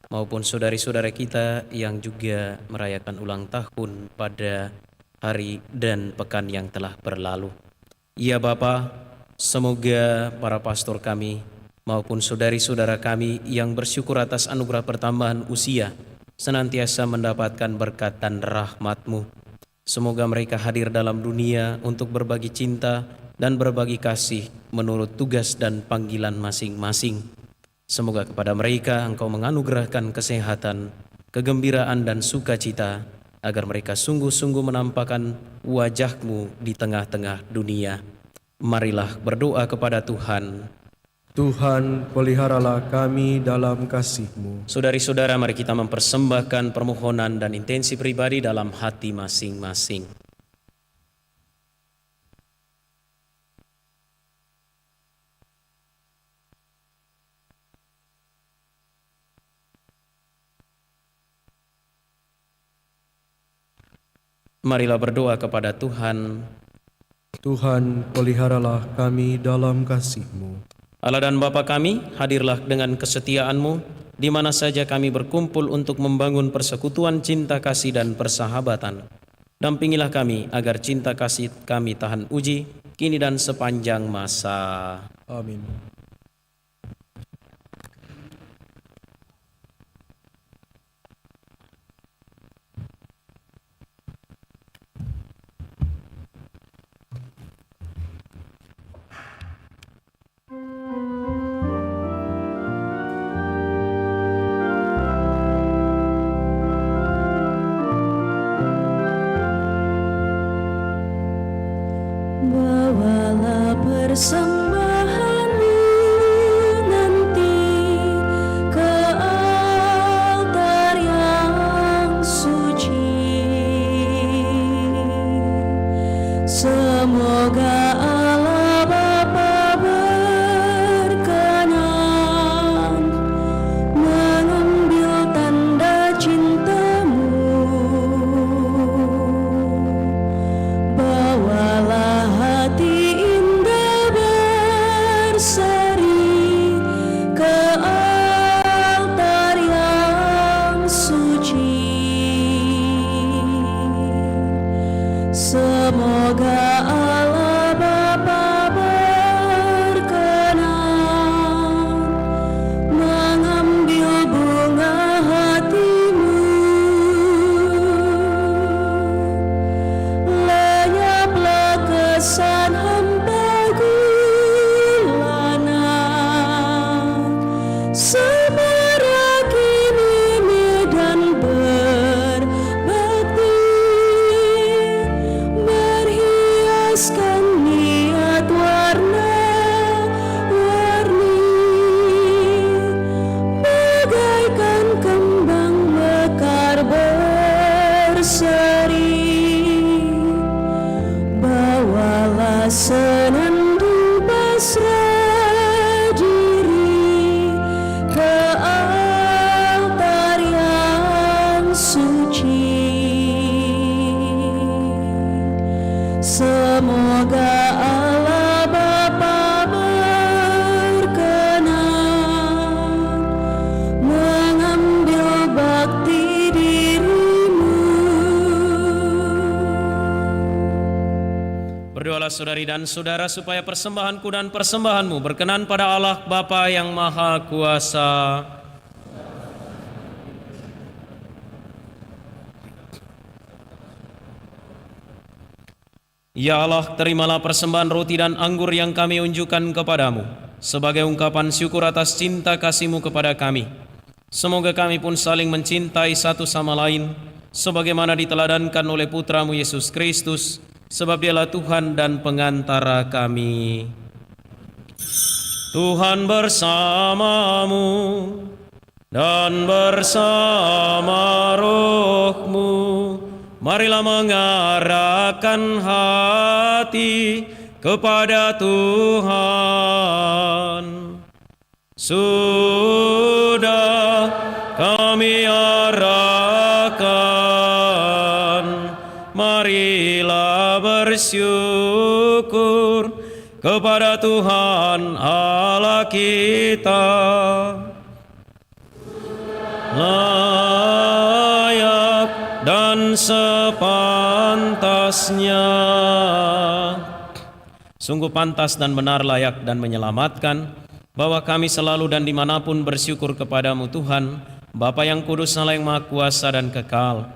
maupun saudari-saudara kita yang juga merayakan ulang tahun pada hari dan pekan yang telah berlalu. Ya Bapa, semoga para pastor kami maupun saudari-saudara kami yang bersyukur atas anugerah pertambahan usia senantiasa mendapatkan berkat dan rahmat-Mu. Semoga mereka hadir dalam dunia untuk berbagi cinta dan berbagi kasih menurut tugas dan panggilan masing-masing. Semoga kepada mereka Engkau menganugerahkan kesehatan, kegembiraan dan sukacita, agar mereka sungguh-sungguh menampakkan wajah-Mu di tengah-tengah dunia. Marilah berdoa kepada Tuhan. Tuhan, peliharalah kami dalam kasih-Mu. Saudari-saudara, mari kita mempersembahkan permohonan dan intensi pribadi dalam hati masing-masing. Marilah berdoa kepada Tuhan. Tuhan, peliharalah kami dalam kasih-Mu. Allah dan Bapa kami, hadirlah dengan kesetiaan-Mu di mana saja kami berkumpul untuk membangun persekutuan cinta kasih dan persahabatan. Dampingilah kami agar cinta kasih kami tahan uji, kini dan sepanjang masa. Amin. Bawalah persembahanmu nanti ke altar yang suci. Semoga Allah Bapa berkenan mengambil tanda cinta-Mu. Bawalah hati indah berseri ke altar yang suci. Semoga Allah Bapa berkenan mengambil bunga hatimu. Lenyaplah kesan hampa gulana, semarak ini dan berbakti, berhiaskan niat warna-warni, bagaikan kembang mekar berseri. Bawalah senandung pasrah diri ke altar yang suci. Semoga Allah Bapa berkenan mengambil bakti dirimu. Berdoalah saudari dan saudara supaya persembahanku dan persembahanmu berkenan pada Allah Bapa yang Maha Kuasa. Ya Allah, terimalah persembahan roti dan anggur yang kami unjukkan kepadamu sebagai ungkapan syukur atas cinta kasih-Mu kepada kami. Semoga kami pun saling mencintai satu sama lain sebagaimana diteladankan oleh Putra-Mu Yesus Kristus, sebab Dialah Tuhan dan pengantara kami. Tuhan bersamamu dan bersama roh-Mu. Marilah mengarahkan hati kepada Tuhan. Sudah kami arahkan, marilah bersyukur kepada Tuhan Allah kita. Layak dan sepantasnya. Sungguh pantas dan benar, layak dan menyelamatkan, bahwa kami selalu dan dimanapun bersyukur kepadamu Tuhan, Bapa yang kudus, Allah yang maha kuasa dan kekal.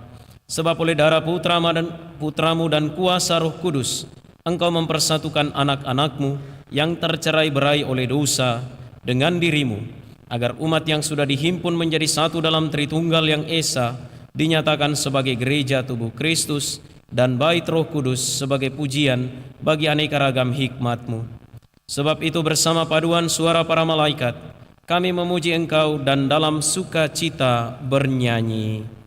Sebab oleh darah Putramu dan kuasa Roh Kudus, Engkau mempersatukan anak-anakmu yang tercerai-berai oleh dosa dengan dirimu, agar umat yang sudah dihimpun menjadi satu dalam Tritunggal yang Esa dinyatakan sebagai gereja tubuh Kristus dan bait Roh Kudus sebagai pujian bagi aneka ragam hikmat-Mu. Sebab itu bersama paduan suara para malaikat, kami memuji Engkau dan dalam sukacita bernyanyi.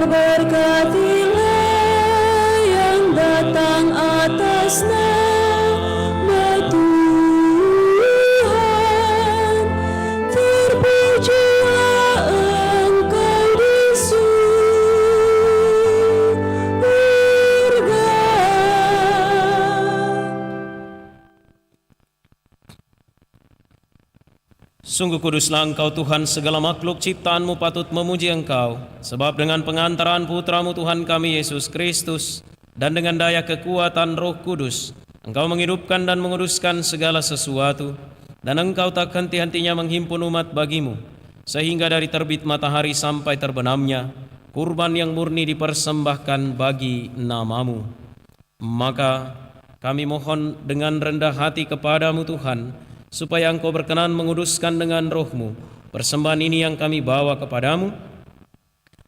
berkatilah yang datang atas nama Tuhan, terpujilah Engkau di surga. Sungguh kuduslah Engkau Tuhan, segala makhluk ciptaan-Mu patut memuji Engkau, sebab dengan pengantaran Putra-Mu Tuhan kami Yesus Kristus, dan dengan daya kekuatan Roh Kudus, Engkau menghidupkan dan menguduskan segala sesuatu, dan Engkau tak henti-hentinya menghimpun umat bagimu, sehingga dari terbit matahari sampai terbenamnya, kurban yang murni dipersembahkan bagi nama-Mu. Maka kami mohon dengan rendah hati kepadamu Tuhan, supaya Engkau berkenan menguduskan dengan Roh-Mu persembahan ini yang kami bawa kepadamu,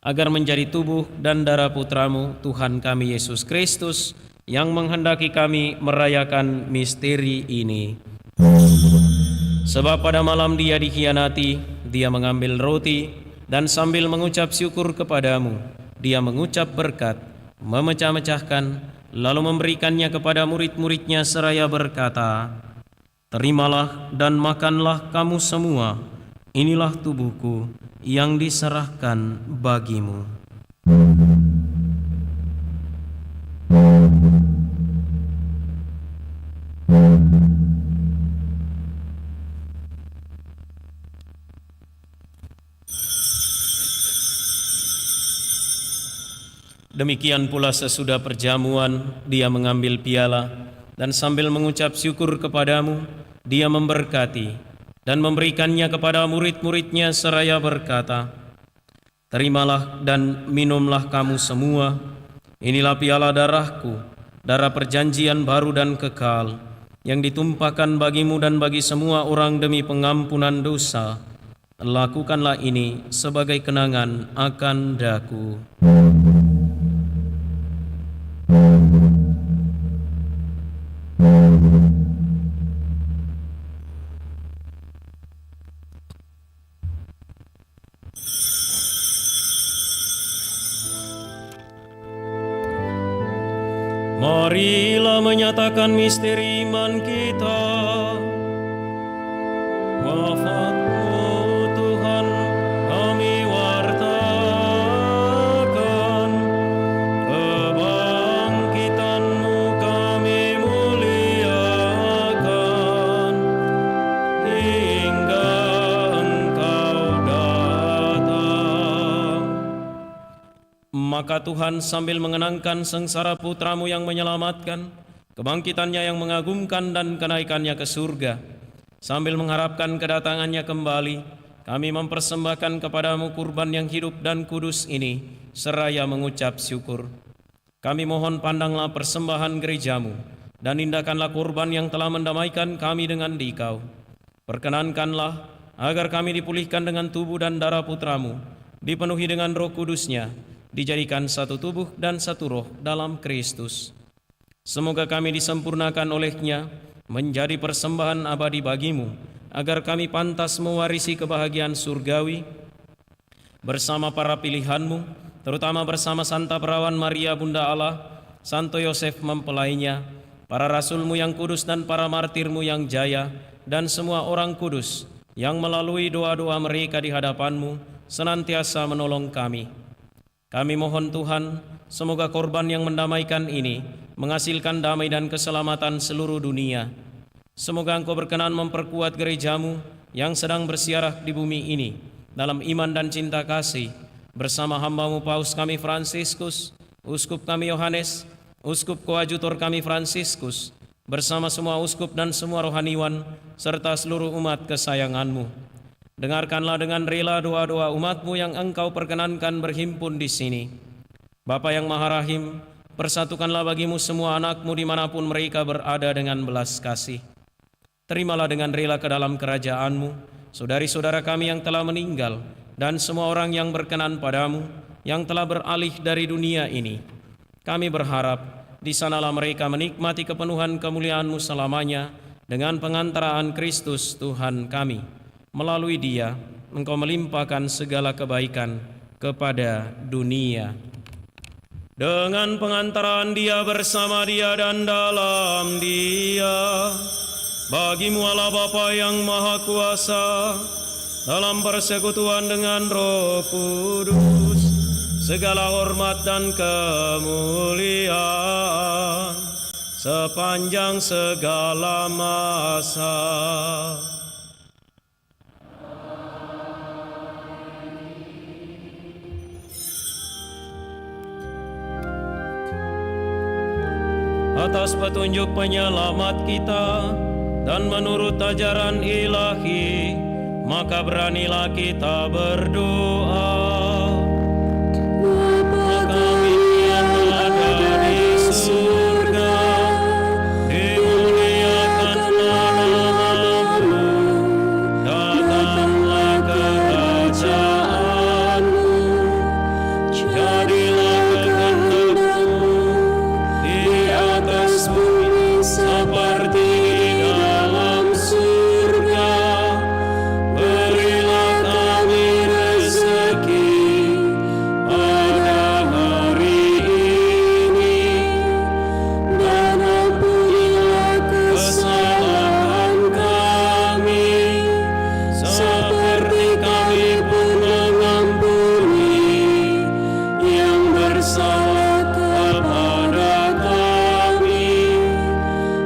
agar menjadi tubuh dan darah Putra-Mu Tuhan kami Yesus Kristus, yang menghendaki kami merayakan misteri ini. Sebab pada malam Dia dikhianati, Dia mengambil roti, dan sambil mengucap syukur kepadamu, Dia mengucap berkat, memecah-mecahkan, lalu memberikannya kepada murid-muridnya seraya berkata, "Terimalah dan makanlah kamu semua, inilah tubuhku yang diserahkan bagimu." Demikian pula sesudah perjamuan, Dia mengambil piala, dan sambil mengucap syukur kepadamu, Dia memberkati dan memberikannya kepada murid-muridnya seraya berkata, "Terimalah dan minumlah kamu semua, inilah piala darahku, darah perjanjian baru dan kekal, yang ditumpahkan bagimu dan bagi semua orang demi pengampunan dosa. Lakukanlah ini sebagai kenangan akan daku." Marilah menyatakan misteri iman kita. Wafat-Mu Tuhan kami wartakan, kebangkitan-Mu kami muliakan, hingga Engkau datang. Maka Tuhan sambil mengenangkan sengsara Putra-Mu yang menyelamatkan, kebangkitannya yang mengagumkan dan kenaikannya ke surga, sambil mengharapkan kedatangannya kembali, kami mempersembahkan kepadamu kurban yang hidup dan kudus ini, seraya mengucap syukur. Kami mohon pandanglah persembahan gerejamu, dan indahkanlah kurban yang telah mendamaikan kami dengan Dikau. Perkenankanlah agar kami dipulihkan dengan tubuh dan darah Putra-Mu, dipenuhi dengan Roh Kudus-Nya, dijadikan satu tubuh dan satu roh dalam Kristus. Semoga kami disempurnakan oleh-Nya menjadi persembahan abadi bagimu, agar kami pantas mewarisi kebahagiaan surgawi bersama para pilihan-Mu, terutama bersama Santa Perawan Maria Bunda Allah, Santo Yosef mempelainya, para rasul-Mu yang kudus dan para martir-Mu yang jaya, dan semua orang kudus yang melalui doa-doa mereka di hadapan-Mu senantiasa menolong kami. Kami mohon Tuhan, semoga korban yang mendamaikan ini menghasilkan damai dan keselamatan seluruh dunia. Semoga Engkau berkenan memperkuat gereja-Mu yang sedang bersiarah di bumi ini dalam iman dan cinta kasih, bersama hamba-Mu Paus kami Fransiskus, Uskup kami Yohanes, Uskup Koadjutor kami Fransiskus, bersama semua uskup dan semua rohaniwan, serta seluruh umat kesayangan-Mu. Dengarkanlah dengan rela doa-doa umat-Mu yang Engkau perkenankan berhimpun di sini. Bapa yang Maha Rahim, persatukanlah bagimu semua anak-Mu dimanapun mereka berada dengan belas kasih. Terimalah dengan rela ke dalam kerajaan-Mu saudari-saudara kami yang telah meninggal, dan semua orang yang berkenan padamu, yang telah beralih dari dunia ini. Kami berharap di sanalah mereka menikmati kepenuhan kemuliaan-Mu selamanya dengan pengantaraan Kristus Tuhan kami. Melalui Dia, Engkau melimpahkan segala kebaikan kepada dunia. Dengan pengantaran Dia, bersama Dia, dan dalam Dia, bagimu Allah Bapa yang Maha Kuasa, dalam persekutuan dengan Roh Kudus, segala hormat dan kemuliaan sepanjang segala masa. Atas petunjuk penyelamat kita dan menurut ajaran ilahi, maka beranilah kita berdoa. Bapa kami yang ada di surga, dimuliakanlah namamu, datanglah kerajaanmu, jadilah kehendakmu di atas bumi seperti di dalam surga. Berilah kami rezeki pada hari ini, dan ampunilah kesalahan kami, seperti kami pun mengampuni yang bersalah kepada kami.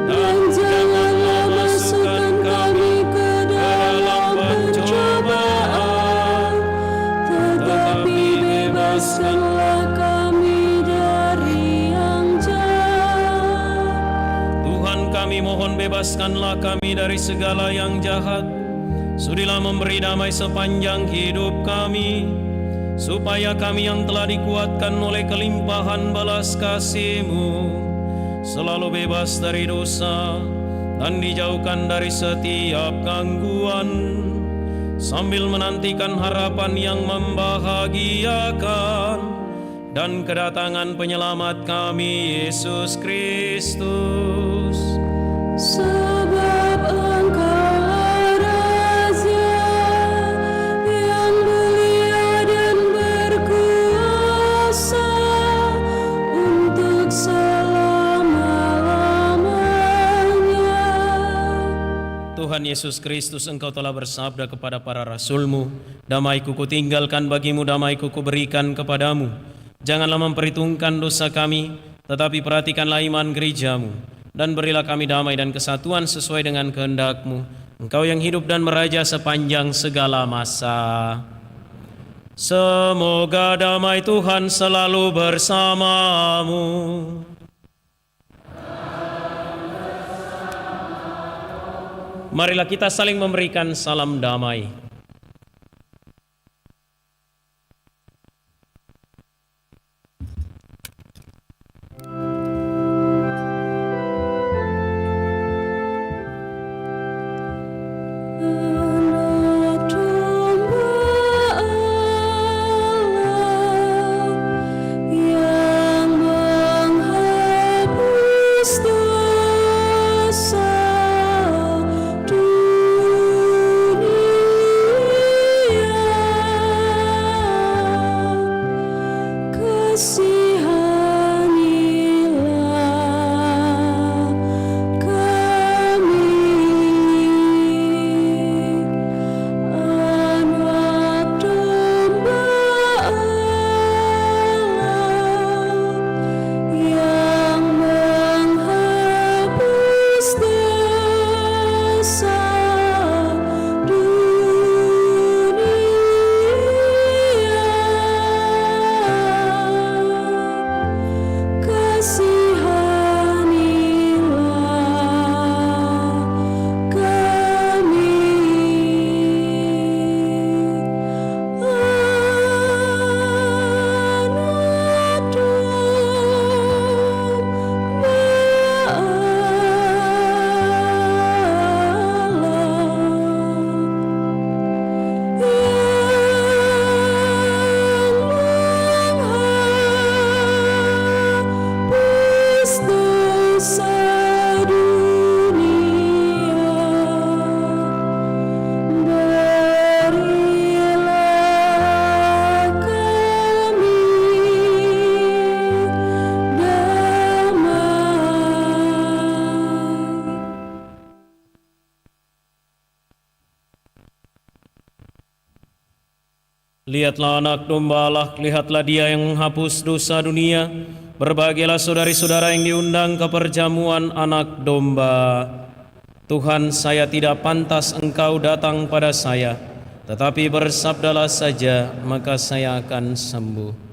Dan janganlah masukkan kami ke dalam pencobaan, tetapi bebaskanlah kami dari yang jahat. Tuhan kami mohon, bebaskanlah kami dari segala yang jahat. Sudilah memberi damai sepanjang hidup kami, supaya kami yang telah dikuatkan oleh kelimpahan belas kasih-Mu selalu bebas dari dosa dan dijauhkan dari setiap gangguan, sambil menantikan harapan yang membahagiakan dan kedatangan penyelamat kami, Yesus Kristus. Sebab Engkau Raja yang mulia dan berkuasa untuk selama-lamanya. Tuhan Yesus Kristus, Engkau telah bersabda kepada para rasul-Mu, damai-Ku kutinggalkan bagimu, damai-Ku kuberikan kepadamu. Janganlah memperhitungkan dosa kami, tetapi perhatikanlah iman gereja-Mu, dan berilah kami damai dan kesatuan sesuai dengan kehendak-Mu, Engkau yang hidup dan meraja sepanjang segala masa. Semoga damai Tuhan selalu bersamamu. Marilah kita saling memberikan salam damai. Anak domba Allah yang menghapus dosa dunia, kasihanilah kami. Anak domba Allah yang menghapus dosa dunia. Lihatlah anak domba Allah, lihatlah dia yang menghapus dosa dunia. Berbahagialah saudari-saudara yang diundang ke perjamuan anak domba. Tuhan, saya tidak pantas Engkau datang pada saya, tetapi bersabdalah saja, maka saya akan sembuh.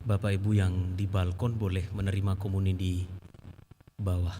Bapak Ibu yang di balkon boleh menerima komuni di bawah.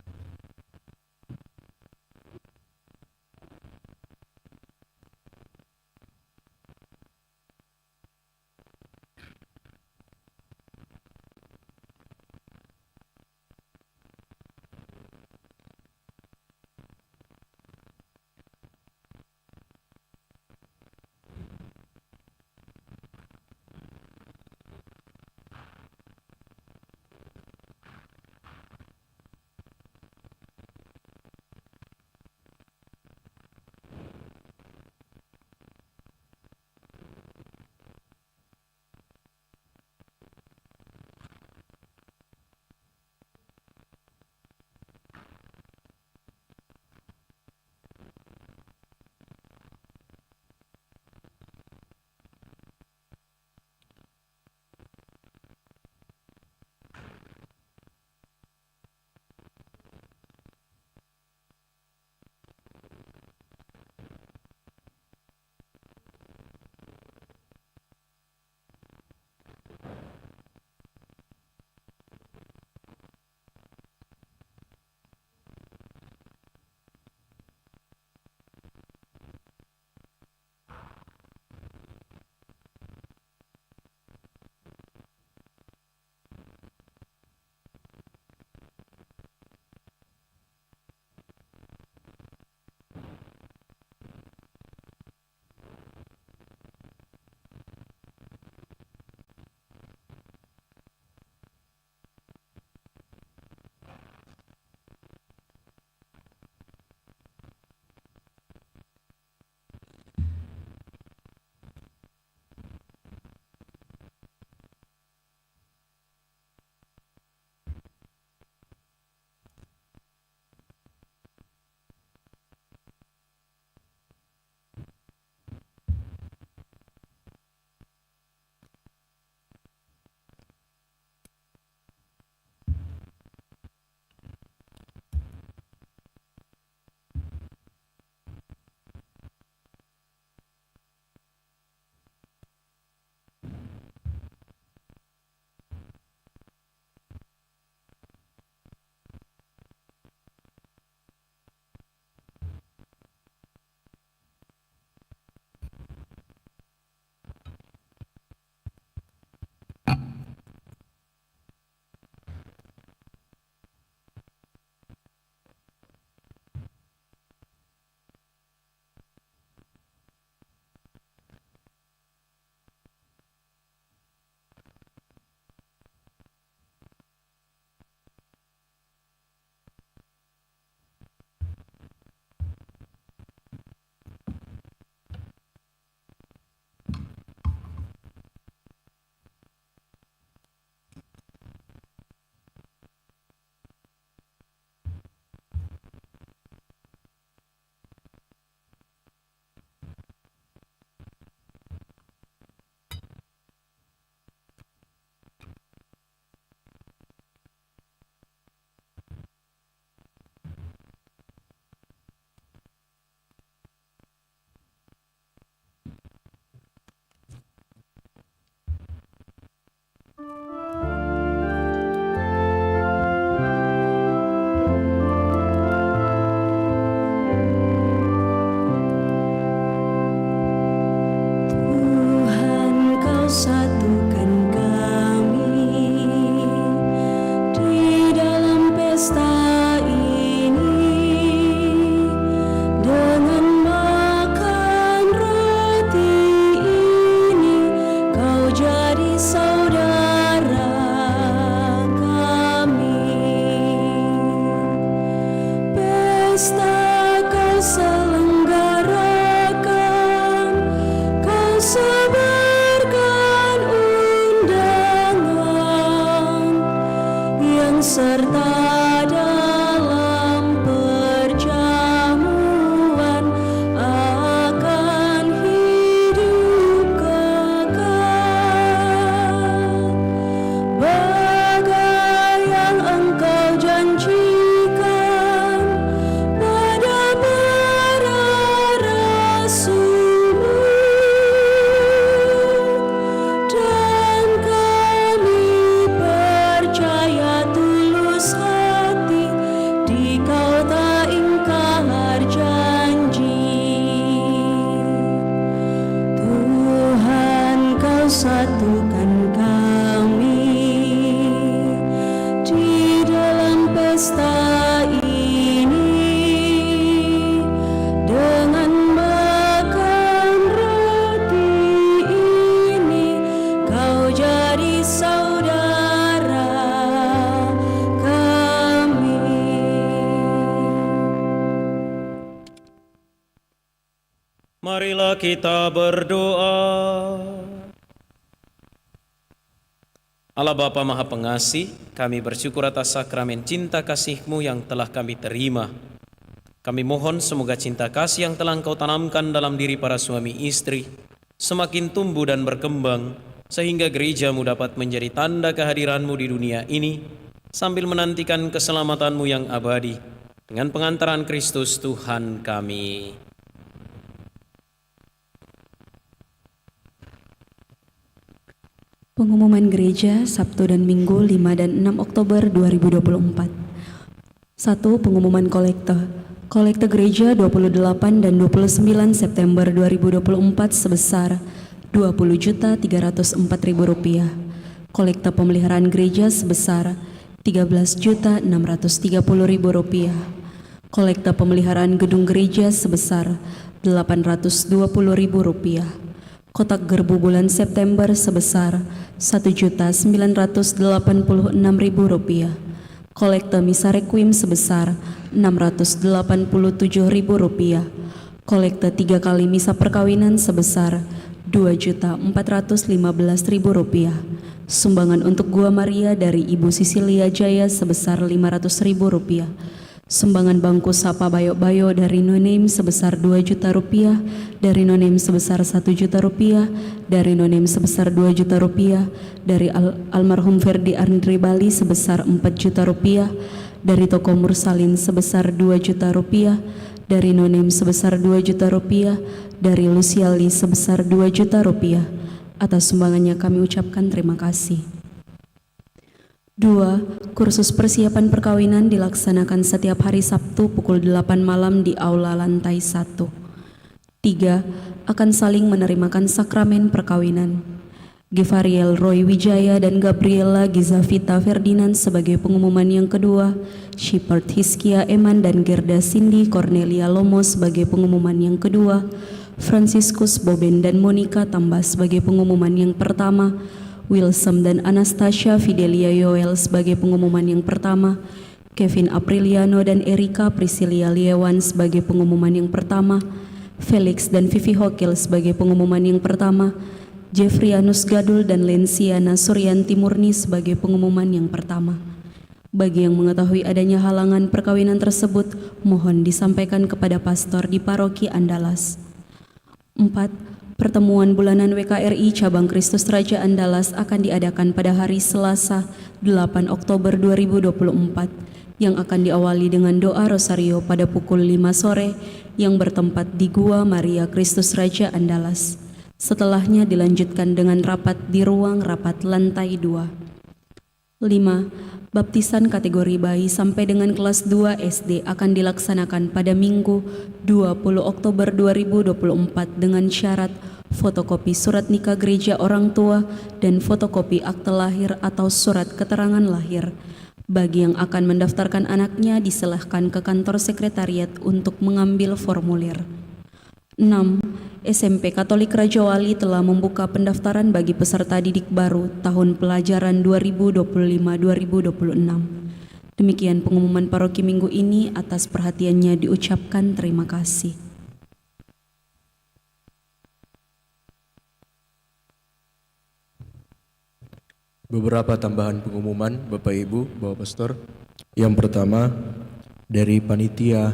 Marilah kita berdoa. Allah Bapa Maha Pengasih, kami bersyukur atas sakramen cinta kasih-Mu yang telah kami terima. Kami mohon semoga cinta kasih yang telah Engkau tanamkan dalam diri para suami istri semakin tumbuh dan berkembang, sehingga gereja-Mu dapat menjadi tanda kehadiran-Mu di dunia ini, sambil menantikan keselamatan-Mu yang abadi, dengan pengantaran Kristus Tuhan kami. Pengumuman gereja Sabtu dan Minggu 5 dan 6 Oktober 2024. 1. Pengumuman kolekte. Kolekte gereja 28 dan 29 September 2024 sebesar Rp20.304.000. Kolekte pemeliharaan gereja sebesar Rp13.630.000. Kolekte pemeliharaan gedung gereja sebesar Rp820.000. Kotak gerbu bulan September sebesar Rp1.986.000. Kolekte misa requiem sebesar Rp687.000. Kolekte 3 kali misa perkawinan sebesar Rp2.415.000. Sumbangan untuk Gua Maria dari Ibu Sisilia Jaya sebesar Rp500.000. Sumbangan bangku sapa bayo-bayo dari Nonem sebesar Rp2 juta, dari Nonem sebesar Rp1 juta, dari Nonem sebesar Rp2 juta, dari almarhum Ferdi Andri Bali sebesar Rp4 juta, dari Toko Mursalin sebesar Rp2 juta, dari Nonem sebesar Rp2 juta, dari Luciali sebesar Rp2 juta. Atas sumbangannya kami ucapkan terima kasih. 2. Kursus persiapan perkawinan dilaksanakan setiap hari Sabtu pukul 8 malam di Aula Lantai 1. 3. Akan saling menerimakan sakramen perkawinan. Gevariel Roy Wijaya dan Gabriela Gizavita Ferdinand sebagai pengumuman yang kedua, Shepard Hiskia Eman dan Gerda Cindy Cornelia Lomo sebagai pengumuman yang kedua, Franciscus Boben dan Monica Tambas sebagai pengumuman yang pertama, Wilson dan Anastasia Fidelia Yoel sebagai pengumuman yang pertama, Kevin Apriliano dan Erika Priscilia Liewan sebagai pengumuman yang pertama, Felix dan Vivi Hokil sebagai pengumuman yang pertama, Jeffrianus Gadul dan Lensiana Suryanti Murni sebagai pengumuman yang pertama. Bagi yang mengetahui adanya halangan perkawinan tersebut, mohon disampaikan kepada pastor di paroki Andalas. 4. Pertemuan bulanan WKRI Cabang Kristus Raja Andalas akan diadakan pada hari Selasa 8 Oktober 2024 yang akan diawali dengan doa rosario pada pukul 5 sore yang bertempat di Gua Maria Kristus Raja Andalas. Setelahnya dilanjutkan dengan rapat di ruang rapat lantai 2. 5. Baptisan kategori bayi sampai dengan kelas 2 SD akan dilaksanakan pada Minggu 20 Oktober 2024 dengan syarat fotokopi surat nikah gereja orang tua dan fotokopi akte lahir atau surat keterangan lahir. Bagi yang akan mendaftarkan anaknya disilahkan ke kantor sekretariat untuk mengambil formulir. 6. SMP Katolik Raja Wali telah membuka pendaftaran bagi peserta didik baru tahun pelajaran 2025-2026. Demikian pengumuman paroki minggu ini. Atas perhatiannya diucapkan terima kasih. Beberapa tambahan pengumuman Bapak Ibu, Bapak Pastor. Yang pertama, dari panitia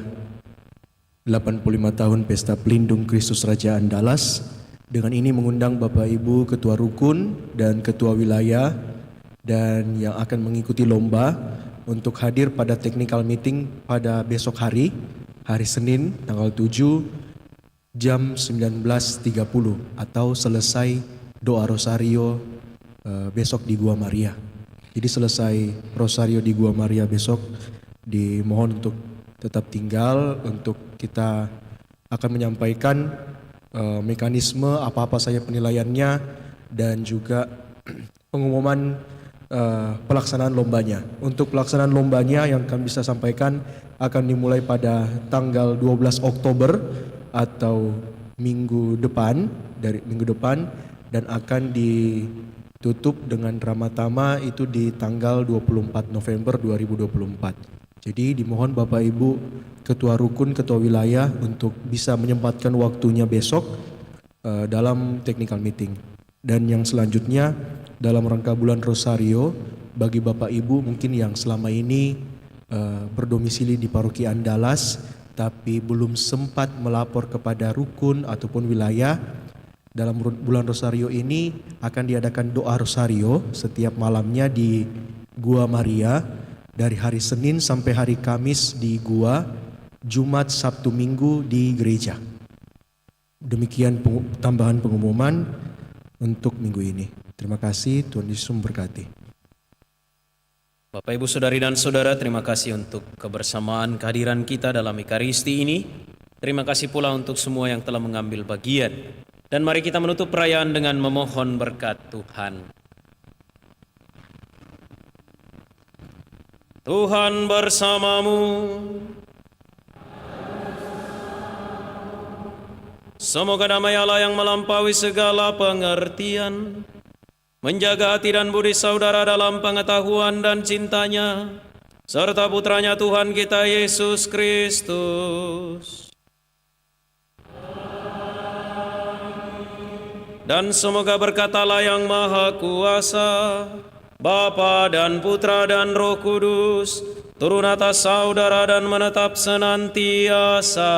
85 tahun Pesta Pelindung Kristus Raja Andalas, dengan ini mengundang Bapak Ibu Ketua Rukun dan Ketua Wilayah dan yang akan mengikuti lomba untuk hadir pada technical meeting pada besok hari Senin tanggal 7 jam 19.30 atau selesai doa rosario besok di Gua Maria. Jadi selesai rosario di Gua Maria besok, dimohon untuk tetap tinggal untuk kita akan menyampaikan mekanisme apa-apa saja penilaiannya dan juga pengumuman pelaksanaan lombanya. Untuk pelaksanaan lombanya yang kami bisa sampaikan akan dimulai pada tanggal 12 Oktober atau minggu depan dan akan ditutup dengan drama tama itu di tanggal 24 November 2024. Jadi dimohon Bapak Ibu Ketua Rukun, Ketua Wilayah untuk bisa menyempatkan waktunya besok dalam technical meeting. Dan yang selanjutnya dalam rangka bulan Rosario, bagi Bapak Ibu mungkin yang selama ini berdomisili di Paroki Andalas tapi belum sempat melapor kepada rukun ataupun wilayah, dalam bulan Rosario ini akan diadakan doa Rosario setiap malamnya di Gua Maria, dari hari Senin sampai hari Kamis di Gua, Jumat, Sabtu, Minggu di gereja. Demikian tambahan pengumuman untuk minggu ini. Terima kasih, Tuhan Yesus memberkati. Bapak, Ibu, Saudari dan Saudara, terima kasih untuk kebersamaan kehadiran kita dalam Ekaristi ini. Terima kasih pula untuk semua yang telah mengambil bagian. Dan mari kita menutup perayaan dengan memohon berkat Tuhan. Tuhan bersamamu. Semoga damai Allah yang melampaui segala pengertian menjaga hati dan budi saudara dalam pengetahuan dan cintanya, serta putranya Tuhan kita Yesus Kristus. Dan semoga berkat Allah yang Maha Kuasa, Bapa dan Putra dan Roh Kudus, turun atas saudara dan menetap senantiasa.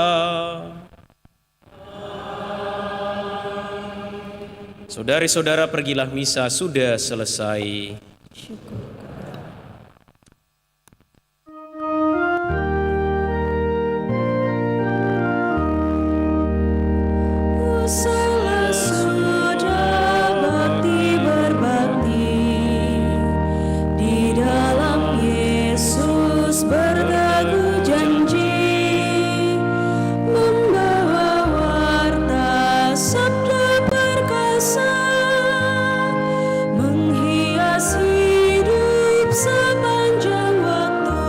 Saudari-saudara, pergilah, misa sudah selesai. Usahlah sudah bakti berbakti di dalam Yesus, berteguh janji membawa warta sabda perkasa, menghias hidup sepanjang waktu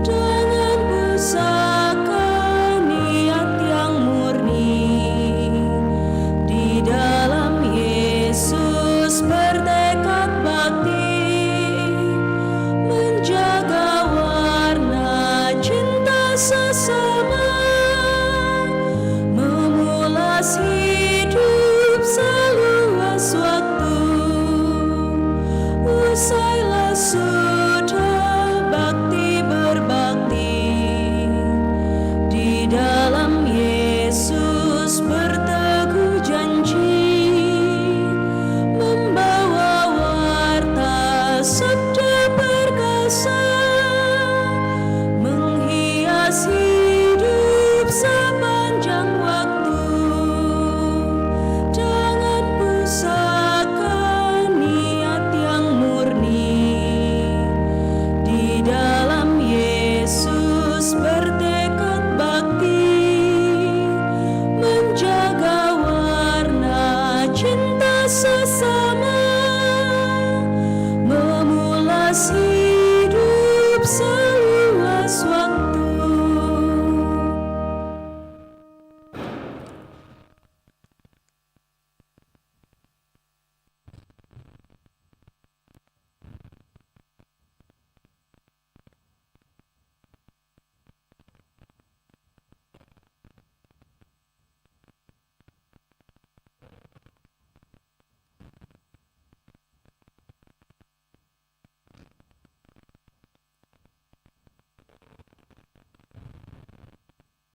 dengan pusaka niat yang murni. Di dalam Yesus bertekad bakti menjaga warna cinta sesama, memulas hidup seluas waktu. Usailah